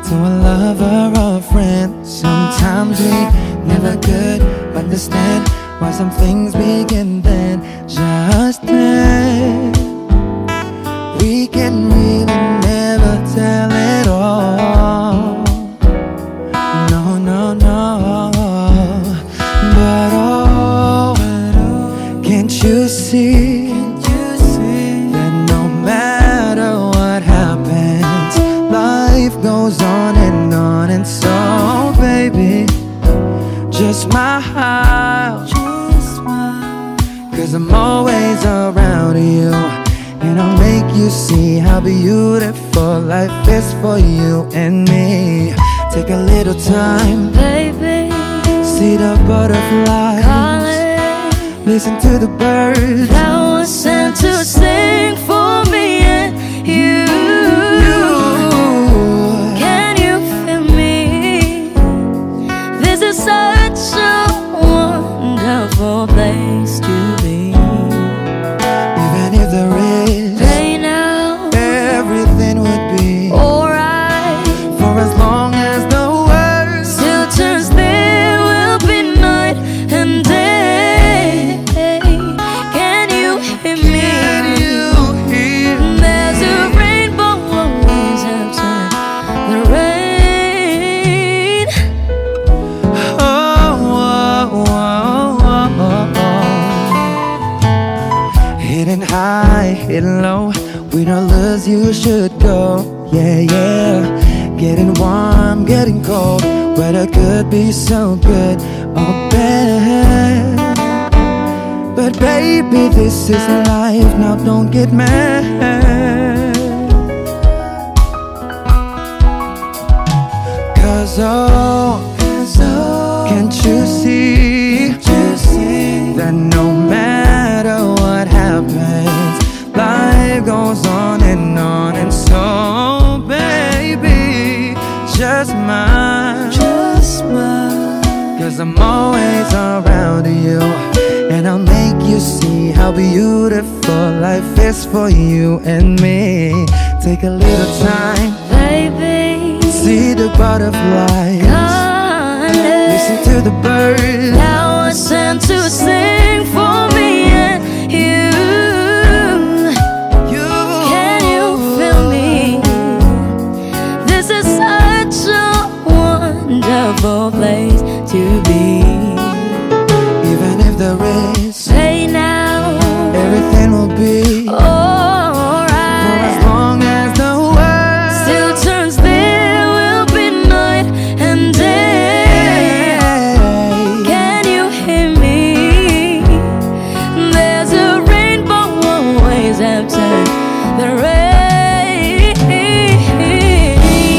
to a lover or a friend. Sometimes we never could understand why some things begin then, just then. We can really never tell it all. No, no, no. But oh, can't you see that no matter what happens, life goes on, and so baby, just smile, cause I'm always around you, and I'll make you see how beautiful life is for you and me. Take a little time, Baby, see the butterflies, calling, listen to the birds that was sent to sing for me and you. Can you feel me? This is such a wonderful place to be. Even if there is Right now, everything would be alright. for as long as the world Still turns, there will be night and day. Can you hear me? can you hear? There's a rainbow always after the rain. Hidden high, hidden low, with all us you should go. Yeah, yeah. Getting warm, getting cold, weather could be so good or bad. But baby, this is life, now don't get mad. Cause oh, can't you see that no matter what happens, life goes on, and so baby, just smile, cause I'm always around you, and I'll make you see how beautiful life is for you and me. Take a little time, Baby, see the butterflies, calling, listen to the birds that was sent to sing for me and you. Can you feel me? This is such a wonderful place to be. Even if there is Say now, everything will be for as alright. long as the world Still turns, there will be night and day. Can you hear me? There's a rainbow always after the rain.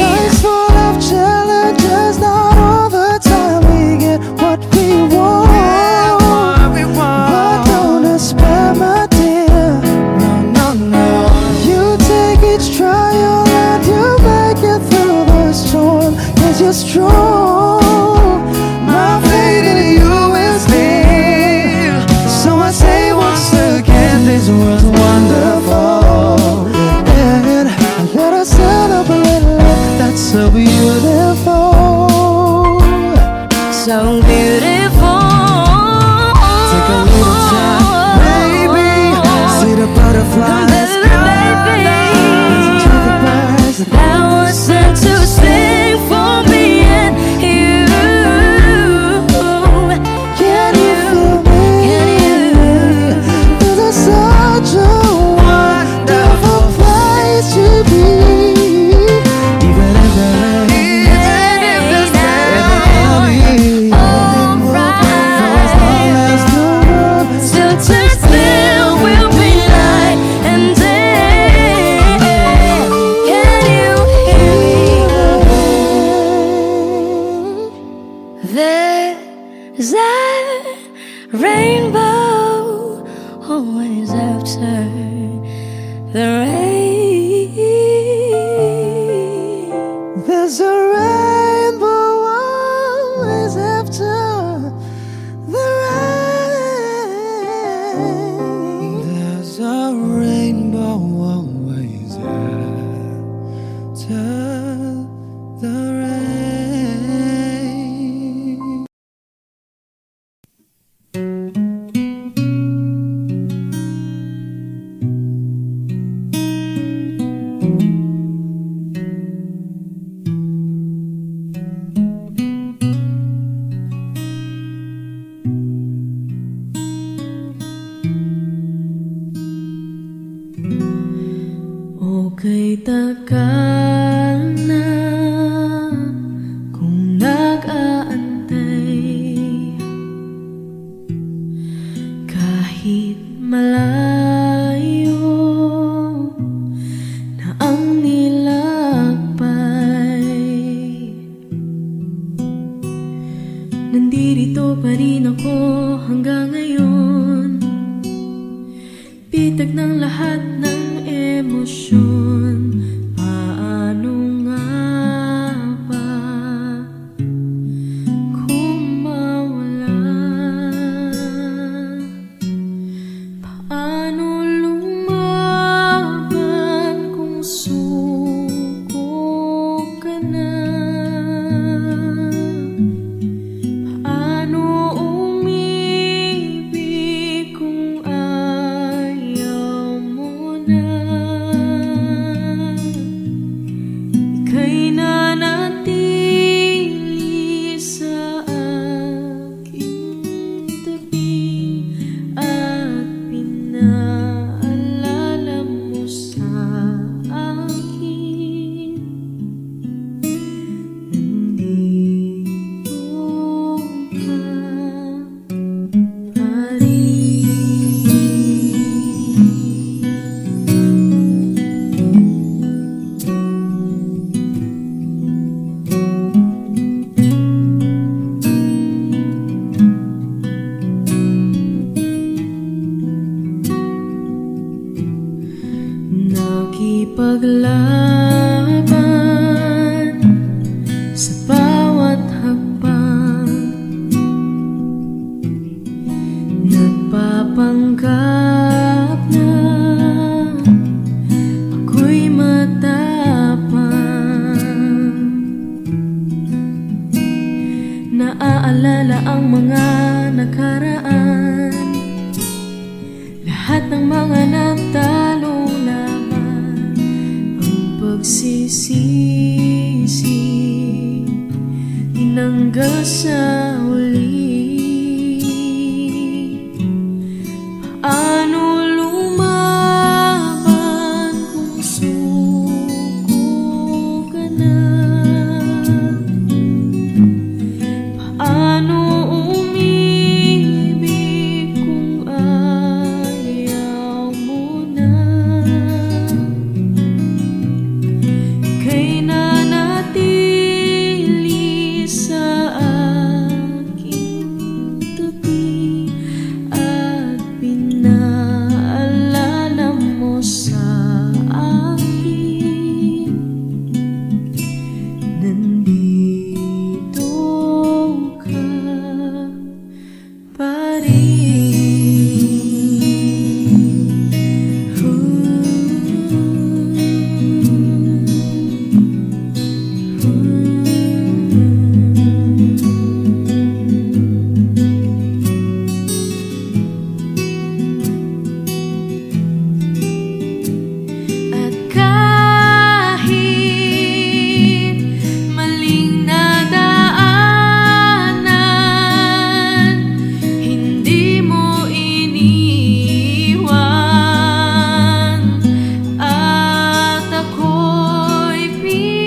Life's full of challenges, not all the time we get what we want. But don't despair, my dear. No, no, no. You take each trial and you make it through the storm, cause you're strong. My faith in you is real. So I say once again, this was wonderful. And let us celebrate life that's so beautiful. So beautiful. Take a little time, baby. See the butterflies, Baby, listen to the birds. that was sent to sing for me and you. Can you feel me? This is such a wonderful place to be. Even if there is Still turns, there will be night and day. Can you hear me? There's a rainbow always after the rain. There's a rainbow always after the rain. There's a rainbow always after the Nandito pa rin ako hanggang ngayon. Bitag ng lahat ng emosyon. Paano nga ba kung mawala? Paano lumaban kung suko ka na? Paano umibig kung ayaw mo na? Ika'y nanatili sa aking tabi at pinaalala mo sa akin. Nandito ka pa rin. Nakipaglaban sa bawat hakbang, nagpapanggap na ako'y matapang. Naaalala ang mga nakaraan, lahat ng mga natalong laban, ang pagsisisi tinanggal sa huli. Paano lumaban kung suko ka na? Paano umibig kung ayaw mo na? Ika'y nanatili sa aking tabi at pinaalala mo sa akin. Nandito ka pa At kahit maling nadaanan, hindi mo iniwan at ako'y pinaglaban.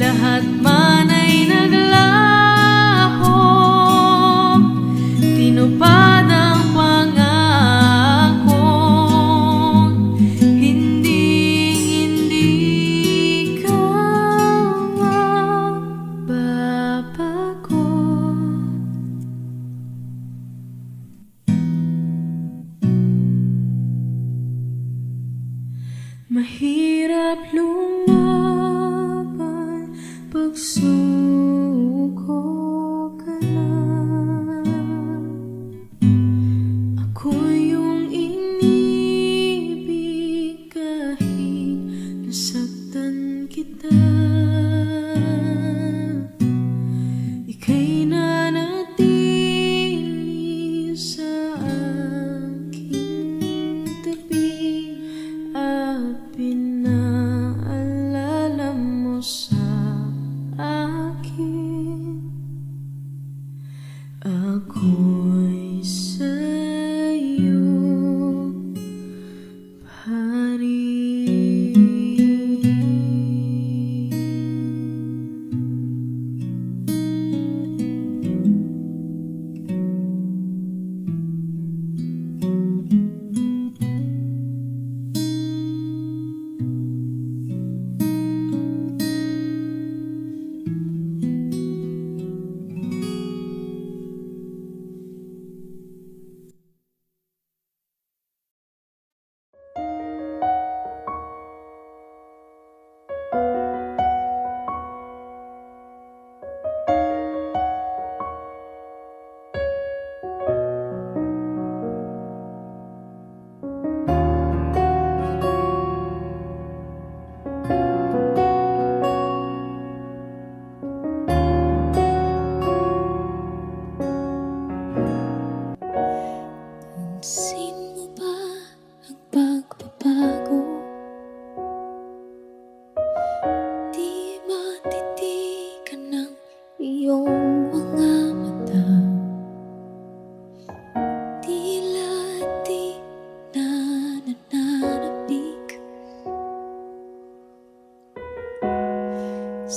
Lahat man ay naglaho, tinupad ang pangako. Hindi ka mababago. Mahirap lumaban pag suko ka na. Ako yung inibig kahit nasaktan kita. Ika'y nanatili sa aking tabi at pinaalala mo sa akin.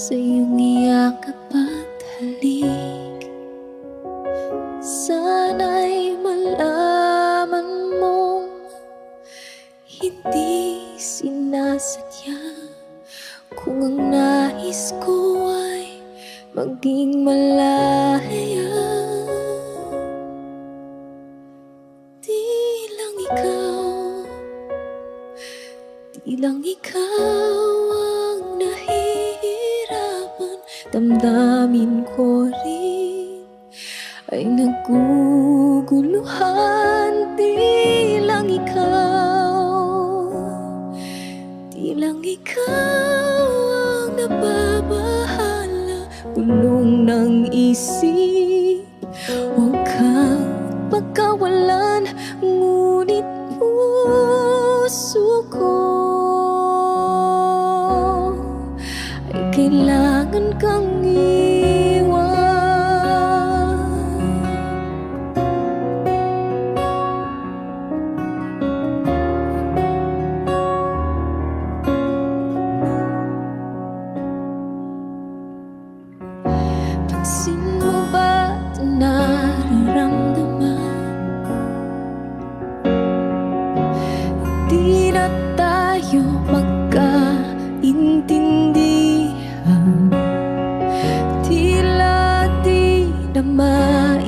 sa iyong iyakap at halik. Sana'y malaman mong hindi sinasadya, kung ang nais ko ay maging malaya. Di lang ikaw ang nahihirapan, damdamin ko rin ay naguguluhan. Di lang ikaw ang nababahala, gulong ng isip. Huwag kang pagkawalan, ngunit puso ko ay kailangan kang iwan. Pansin mo ba ito nararamdaman? Di na tayo magkaintindihan, tila di na maibabalik.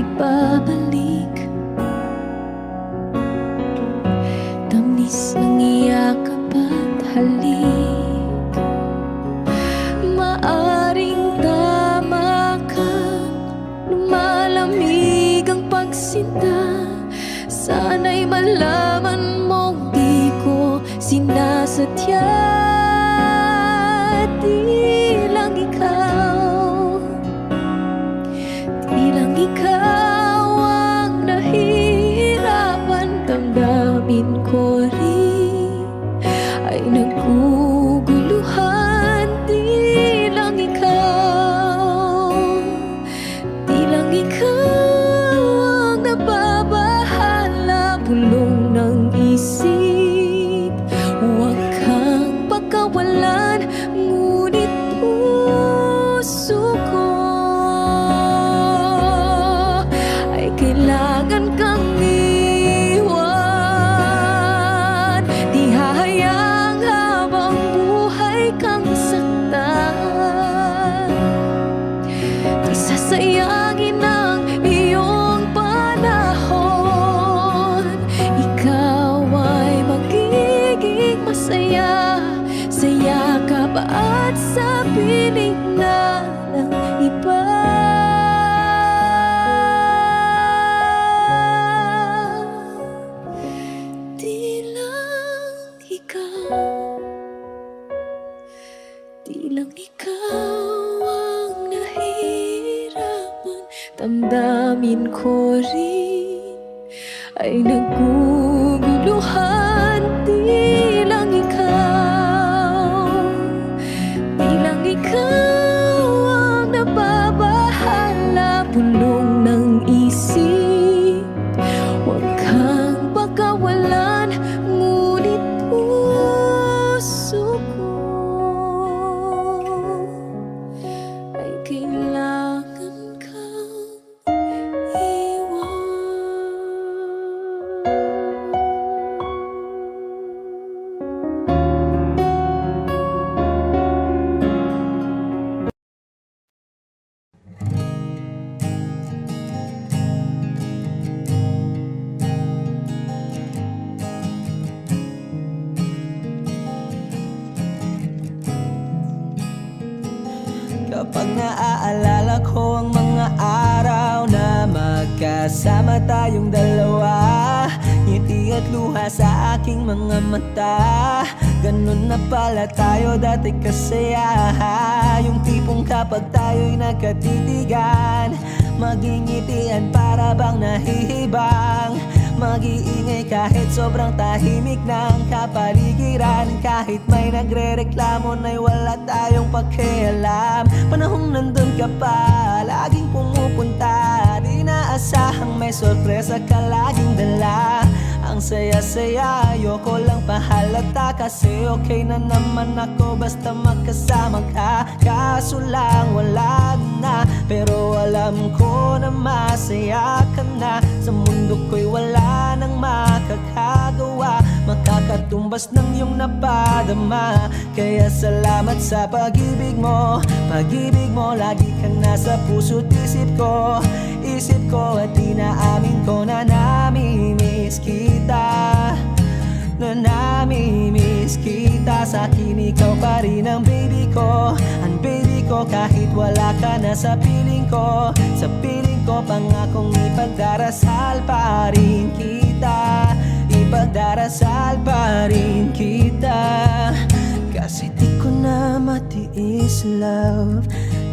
Tamis ng iyakap at halik, maaring tama ka, lumalamig ang pagsinta. Sana'y malaman mong di ko sinasadya. Di lang ikaw ang nahihirapan, damdamin ko rin ay naguguluhan. Di lang ikaw ang nababahala, bulong ng isip. Huwag kang pagkawalan, ngunit puso ko ay kailangan kang iwan. Di hahayang habang buhay kang saktan, di sasayangin ang iyong panahon. Ikaw ay magiging masaya sa yakap at sa piling na ng iba. Di lang ikaw ang nahihirapan, damdamin ko rin ay naguguluhan. Di lang ikaw ang nababahala, bulong ng isip. Huwag kang pagkawalan, ngunit puso ko ay kailangan kang iwan. Kapag naaalala ko ang mga araw na magkasama tayong dalawa, ngiti at luha sa aking mga mata. Ganun na pala tayo dati kasaya, yung tipong kapag tayo'y nagkatitigan, magingitian para bang nahihibang. Mag-iingay kahit sobrang tahimik ng kapaligiran, kahit may nagre-reklamo na'y wala tayong pakialam. Panahong nandun ka pa, laging pumupunta, di naasahang may sorpresa ka laging dala. Ang saya-saya, ayoko lang pahala halata kasi okay na naman ako basta magkasama ka. Kaso lang wala na, pero alam ko na masaya ka na. Sa mundo ko'y wala nang makakagawa, makakatumbas ng iyong napadama. Kaya salamat sa pag-ibig mo, pag-ibig mo. Lagi kang nasa puso't isip ko, isip ko. At inaamin ko na namimiss kita, na namimiss kita. Sa'kin ikaw pa rin ang baby ko, ang baby ko. Kahit wala ka na sa piling ko, sa piling ko. Pangakong ipagdarasal pa rin kita, ipagdarasal pa rin kita. Kasi di ko na matiis, love.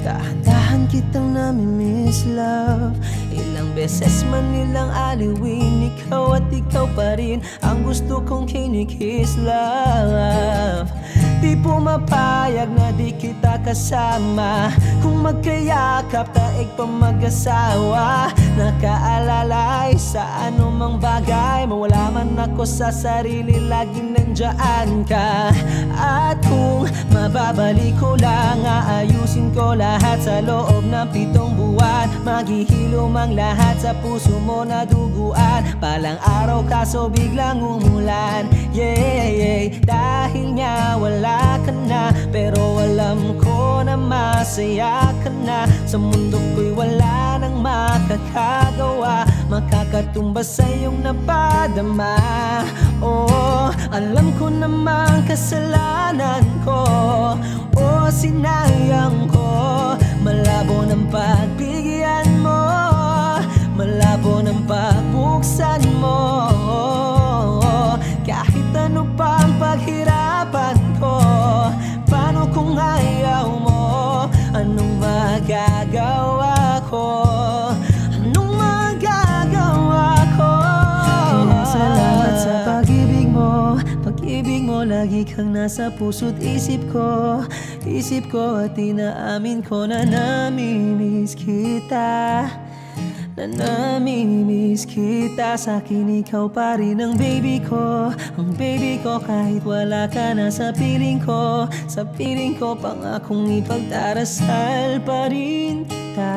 Dahan-dahan kitang namimiss, love. Ilang beses man nilang aliwin, ikaw at ikaw pa rin ang gusto kong kinikiss, love. Di pumapayag na di kita kasama, kung magkayakap taig pa mag-asawa. Nakaalalay sa anumang bagay, mawala man ako sa sarili, laging nandyan ka. At kung mababalik ko lang, aayusin ko lahat sa loob ng 7 buwan. Maghihilom ang lahat sa puso mo na duguan. Palang araw kaso biglang umulan, yeah, yeah. Dahil nga wala ka na, pero alam ko na masaya ka na. Sa mundo ko'y wala nang makakagawa, makakatumbas sa iyong napadama. Oh, alam ko namang kasalanan ko, oh, sinayang ko. Malabo ng pagbigyan mo, malabo ng pagbuksan mo. Kahit ano pang paghirapan ko, paano kung ayaw mo? Anong magagawa ko? Anong magagawa ko? Kaya salamat sa pag-ibig mo, pag-ibig mo. Lagi kang nasa puso't isip ko, isip ko. At inaamin ko na namimiss kita, na namimiss kita. Sa'kin ikaw pa rin ang baby ko, ang baby ko. Kahit wala ka na sa piling ko, sa piling ko. Pangakong ipagdarasal pa rin kita,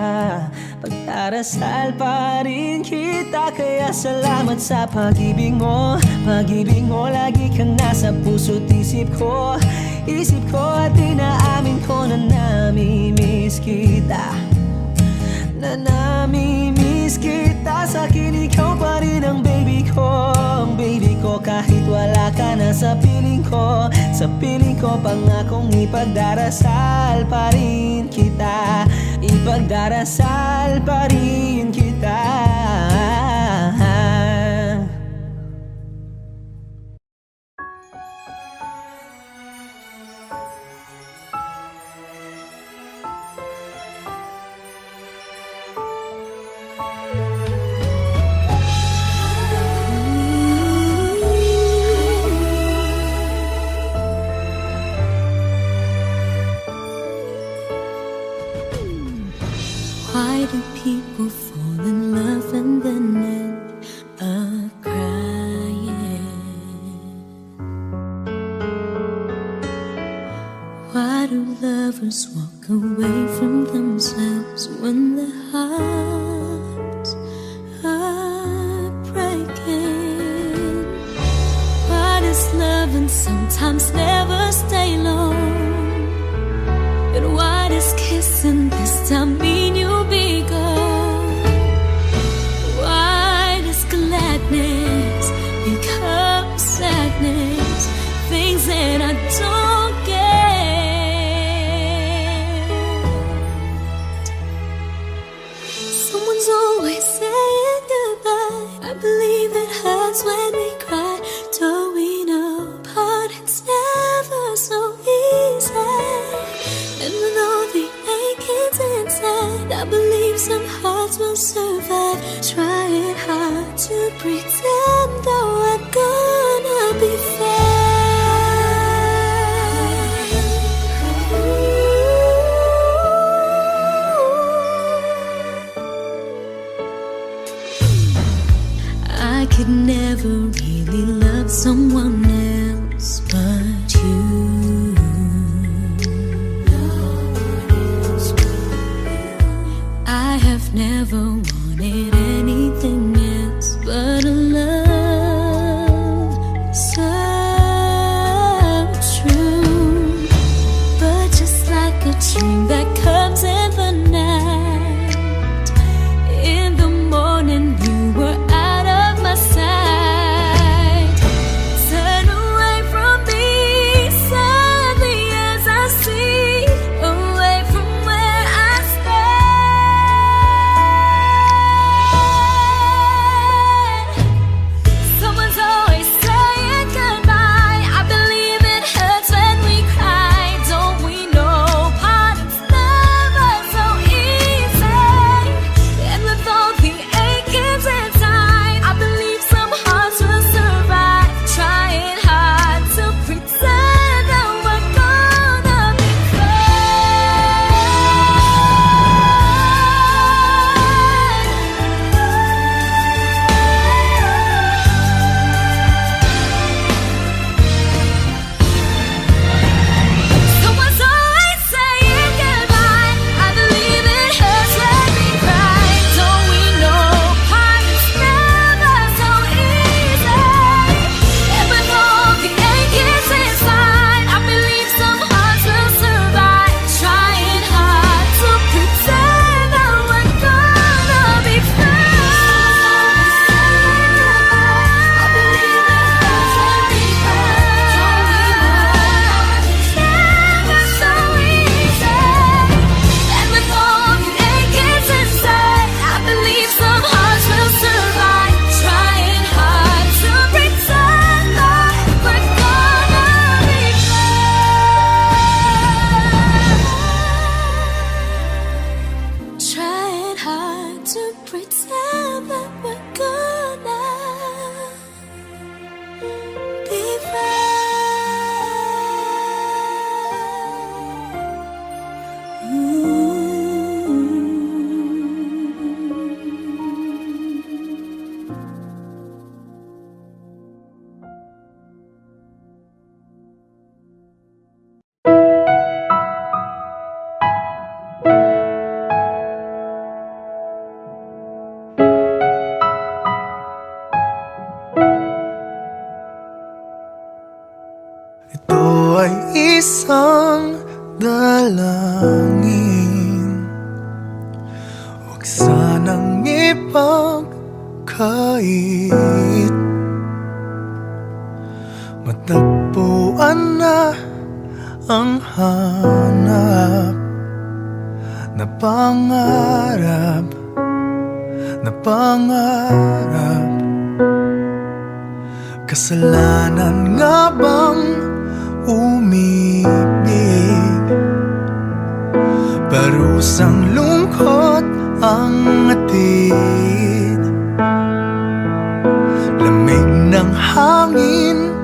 pagdarasal pa rin kita. Kaya salamat sa pag-ibig mo, pag-ibig mo. Lagi kang nasa puso't isip ko, isip ko. At inaamin ko na namimiss kita, na namimiss kita. Sa'kin ikaw pa rin ang baby ko, ang baby ko. Kahit wala ka na sa piling ko, sa piling ko. Pangakong ipagdarasal pa rin kita, ipagdarasal pa rin kita. Why do people fall in love and then end up crying? Why do lovers walk away from themselves when their hearts are breaking? Why does loving sometimes never stay long? And why does kissing this time mean you'll be gone? Why does gladness become sadness? Things that I don't get. Someone's always saying goodbye. I believe it hurts when we cry. Towing apart, it's never so easy. else but you. I have never wanted anything else but a love so true. But just like a dream that comes in the night, in the morning you were out of my sight. Turn away from me, sadly as I see, away from where I stand. Someone's always saying goodbye. I believe it hurts when we cry. Don't we know parting's never so easy? And with all the achings inside, I believe some hearts will survive. Trying hard to pretend that we're gonna be Someone's always saying goodbye. I believe it hurts when we cry. Don't we know parting's never so easy? And with all the achings inside, I believe some hearts will survive. Trying hard to pretend that we're gonna be fine. I believe it hurts when we cry. Never so easy. And with all the achings inside, I believe some hearts will survive. Trying hard to pretend that we're gonna be fine. Trying hard to pretend that we're gonna be Ito ay isang dalangin, huwag sanang ipagkait. Matagpuan na ang hanap na pangarap, na pangarap. Kasalanan nga bang umibig? Parusang lungkot ang atid, lamig ng hangin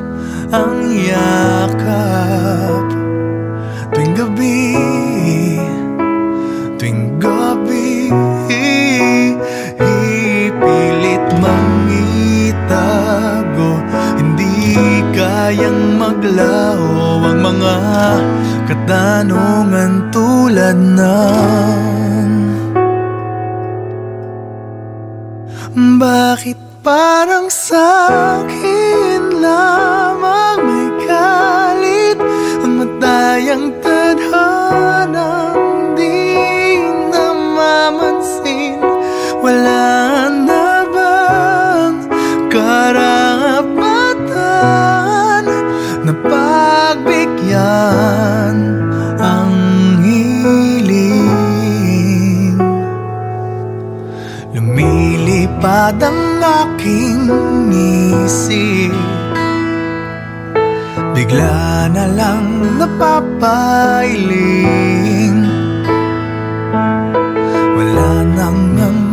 ang yakap. Tuwing gabi, tuwing gabi, ipilit mang itago. Hindi kayang maglaho ang mga katanungan tulad ng bakit parang sa'kin lamang may galit ang matayang tadhanang di namamansin? Wala na bang karapatan na pagbigyan ang hiling? Lumilipad ang aking isip, bigla na lang napapailing. Wala nang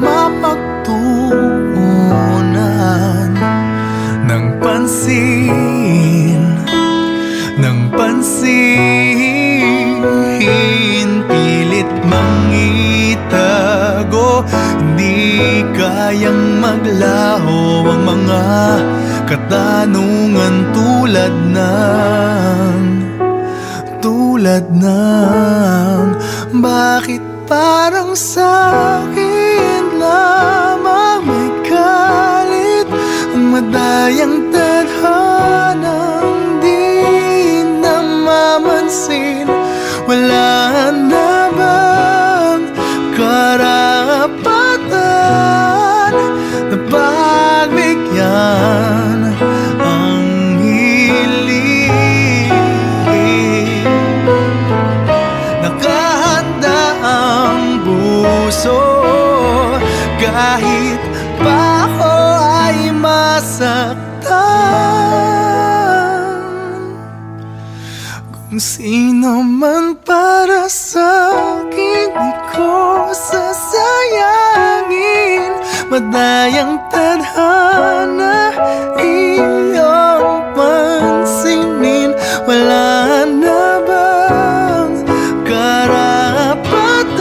mapagtuunan ng pansin, ng pansin. Pilit mang itago, hindi kayang maglaho ang mga katanungan tulad Tulad ng bakit parang sa'kin lamang may galit ang madayang tadhanang di namamansin. Wala na bang karapatan na pagbigyan ang hiling? Nakahanda ang puso kahit pa ako ay masaktan. Kung sino man para sa'kin di ko sasayangin. Madayang tadhana iyong pansinin. Wala na bang karapatan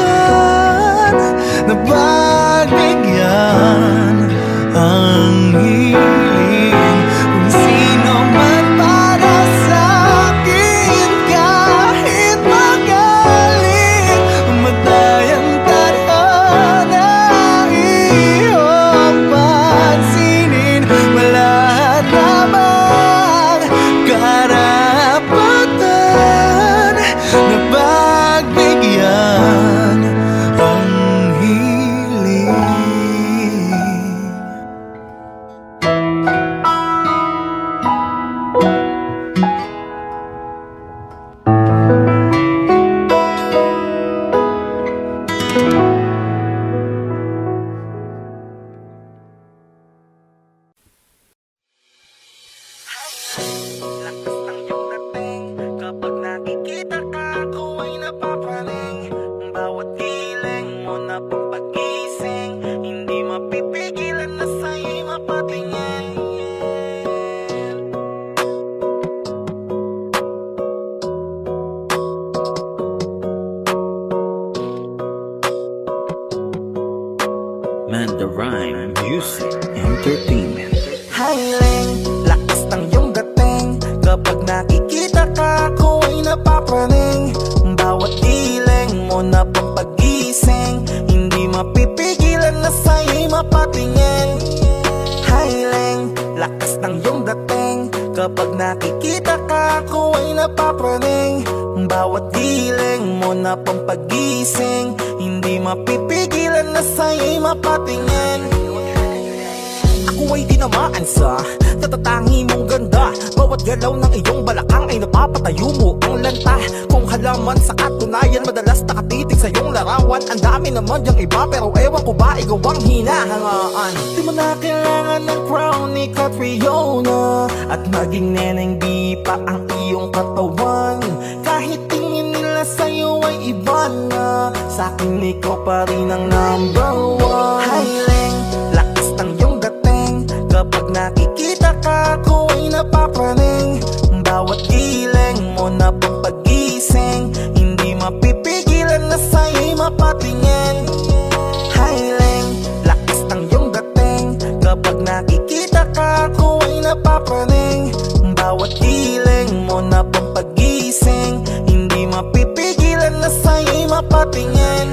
na pagbigyan ang hiling? Kung sino man para sa'kin kahit magalit, madayang tadhana iyong pansinin. Wala na bang karapatan na pagbigyan ang hiling? Lakas ng iyong dating, kapag nakikita ka ako ay napapraning. Bawat hiling mo na pampagising, hindi mapipigilan na sa'yo'y mapatingin. Mandarine Music Entertainment. Hiling, lakas ng iyong dating, kapag nakikita ka ako ay napapraning. Bawat hiling mo na pampagising, hindi mapipigilan na sa'yo'y mapatingin. Hiling, lakas ng iyong dating, kapag nakikita ka ako ay napapraning. Bawat hiling mo na pampagising, hindi mapipigilan na sa'yo'y mapatingin. Ako ay tinamaan sa natatangi mong ganda. Bawat galaw ng iyong balakang ay napapatayo mo ang lanta. Kung halaman sa katunayan, madalas nakatitig sa iyong larawan. Ang dami naman diyang iba, pero ewan ko ba ikaw ang hinahangaan. Di mo na kailangan ng crown ni Catriona, at maging neneng di pa ang iyong katawan. Kahit tingin nila sa'yo ay iba na, sa'kin ikaw pa rin ang number one. Hiling, lakas ng iyong dating, kapag nakikita ka ako ay napapraning. Bawat hiling mo na pampagising, hindi mapipigilan na sa'yo'y mapatingin. Hiling, lakas ng iyong dating, kapag nakikita ka ako ay napapraning. Bawat hiling mo na pampagising, hindi mapipigilan na sa'yo'y mapatingin.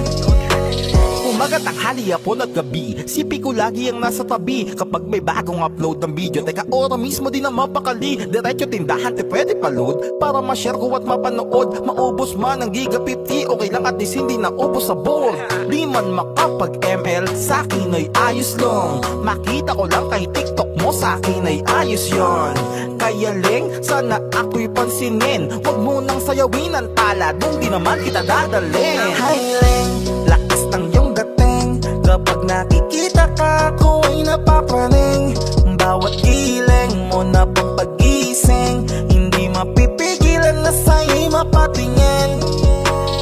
Umaga, tanghali, hapon at gabi, sipi ko lagi ang nasa tabi. Kapag may bagong upload ng video, teka ora mismo di na mapakali. Diretso tindahan, te pwede pa-load para ma-share ko at mapanood. Maubos man ang giga 50, okay lang at least hindi na ubos sa board. Di man makapag-ML, sa'kin ay ayos lang. Makita ko lang kay TikTok mo, sa'kin ay ayos yon. Kaya Ling, sana ako'y pansinin. Huwag mo nang sayawin ang tala, dun di naman kita dadalhin. Hi Ling, lakas ng iyong dating, kapag nakikita ka ako ay napapraning. Bawat hiling mo na pampagising, hindi mapipigilan na sa'yo'y mapatingin.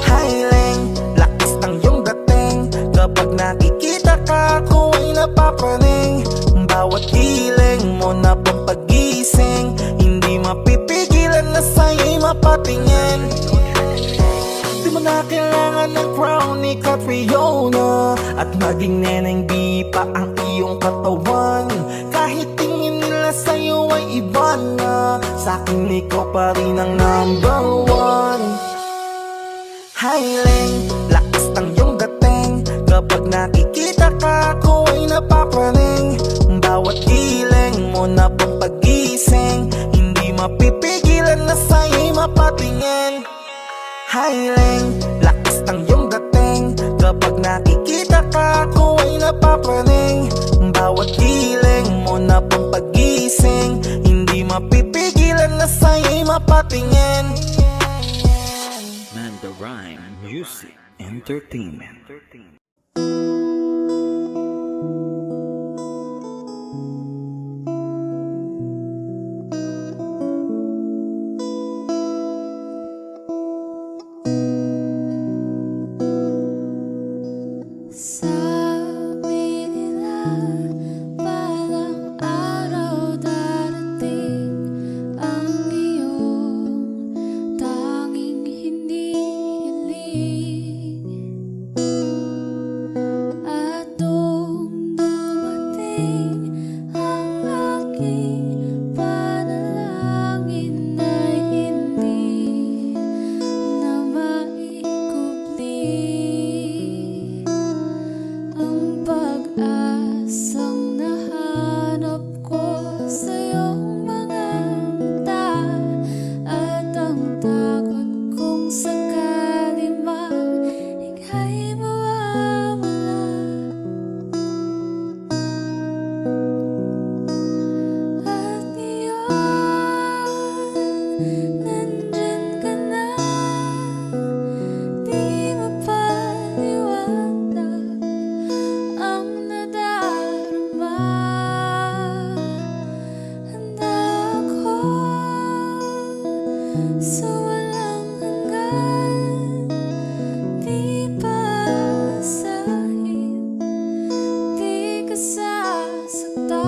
Hiling, lakas ng iyong dating, kapag nakikita ka ako ay napapraning. Bawat hiling mo na pampagising, hindi mapipigilan na sa'yo'y mapatingin. Di mo na kailangan ng crown ni Catriona, at maging neneng di pa ang iyong katawan. Kahit tingin nila nila sa'yo ay iba na, sa'kin ikaw pa rin ang number one. Highling, lakas ng iyong dating, kapag nakikita ka ako ay napapraning. Bawat giling mo na pang pagising, hindi mapipigilan na sa'yo'y mapatingin. Highling, lakas ng iyong dating, kapag nakikita ka ako ay napapraning. Bawat giling mo na pang pagising, hindi mapipigilan na sa'yo'y mapatingin. Manda Rhyme Music Entertainment. Sabi nila balang araw darating ang iyong tanging hinihiling. At nung dumating ang aking panalangin ay hindi na maikubli ang pag-asang nahanap ko sa iyong mga mata, at ang takot kong sakali mang ika'y mawawala. At ngayon, nandyan ka na, di mapaliwanag ang nadarama. Handa ako sa walang hanggan, di paasahin, di ka sasaktan.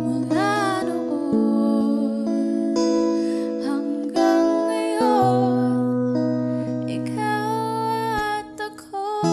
Mula noon hanggang ngayon, ikaw at ako.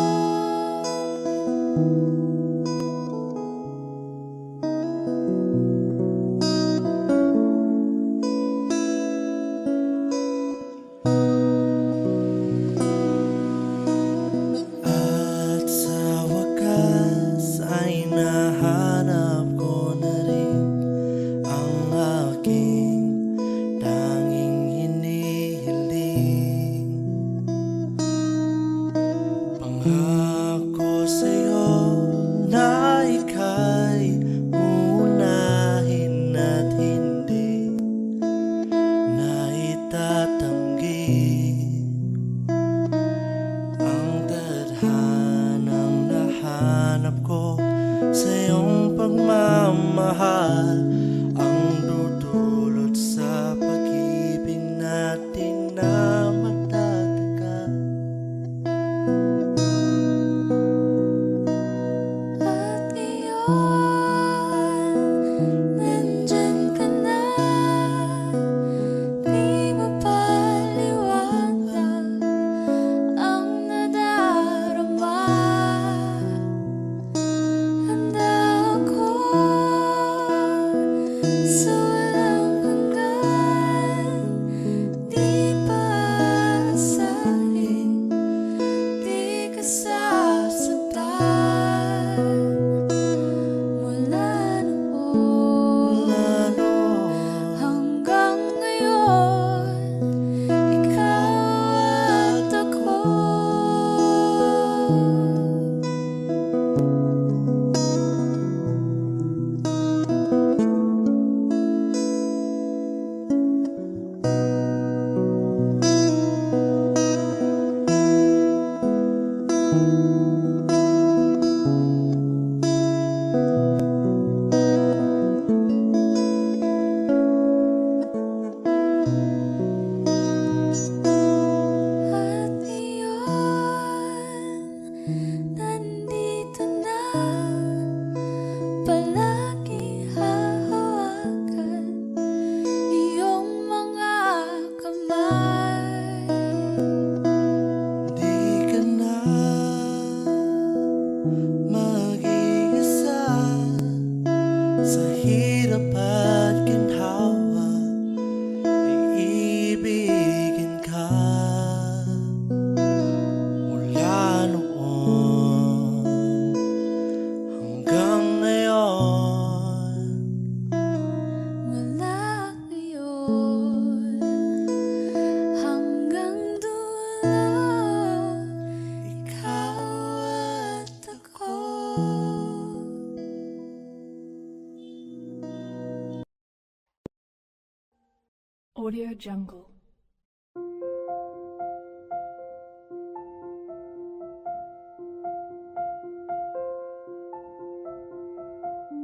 Audio Jungle.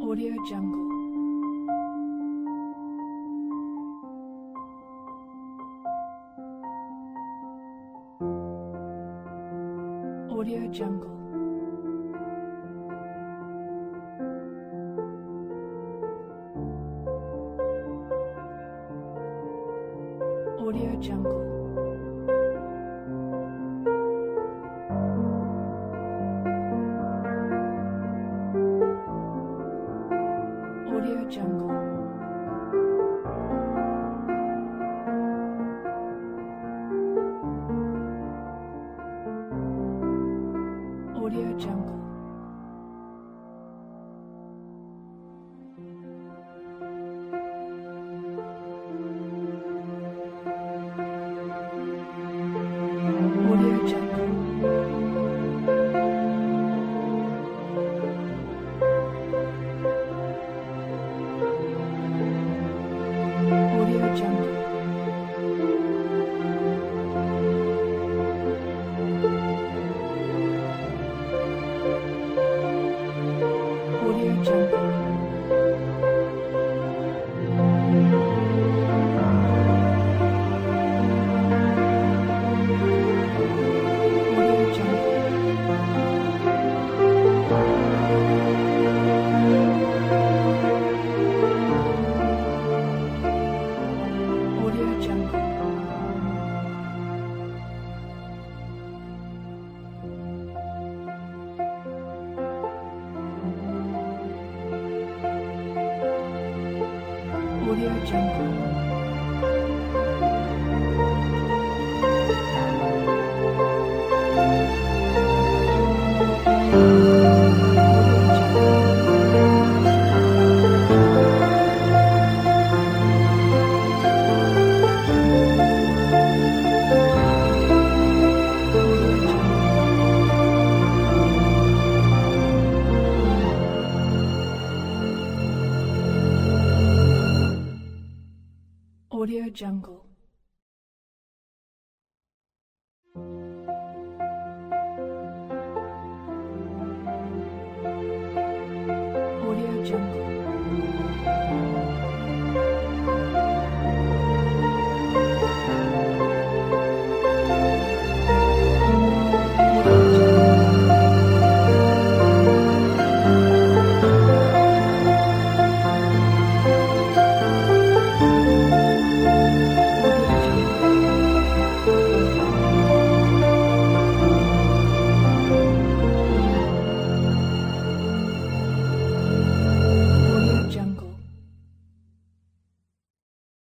Audio Jungle. Audio Jungle. Audio Jungle. Audio Jungle. Audio Jungle. Audio Jungle. Audio Jungle. Audio Jungle. Audio Jungle. Audio Jungle. Audio Jungle. Audio Jungle.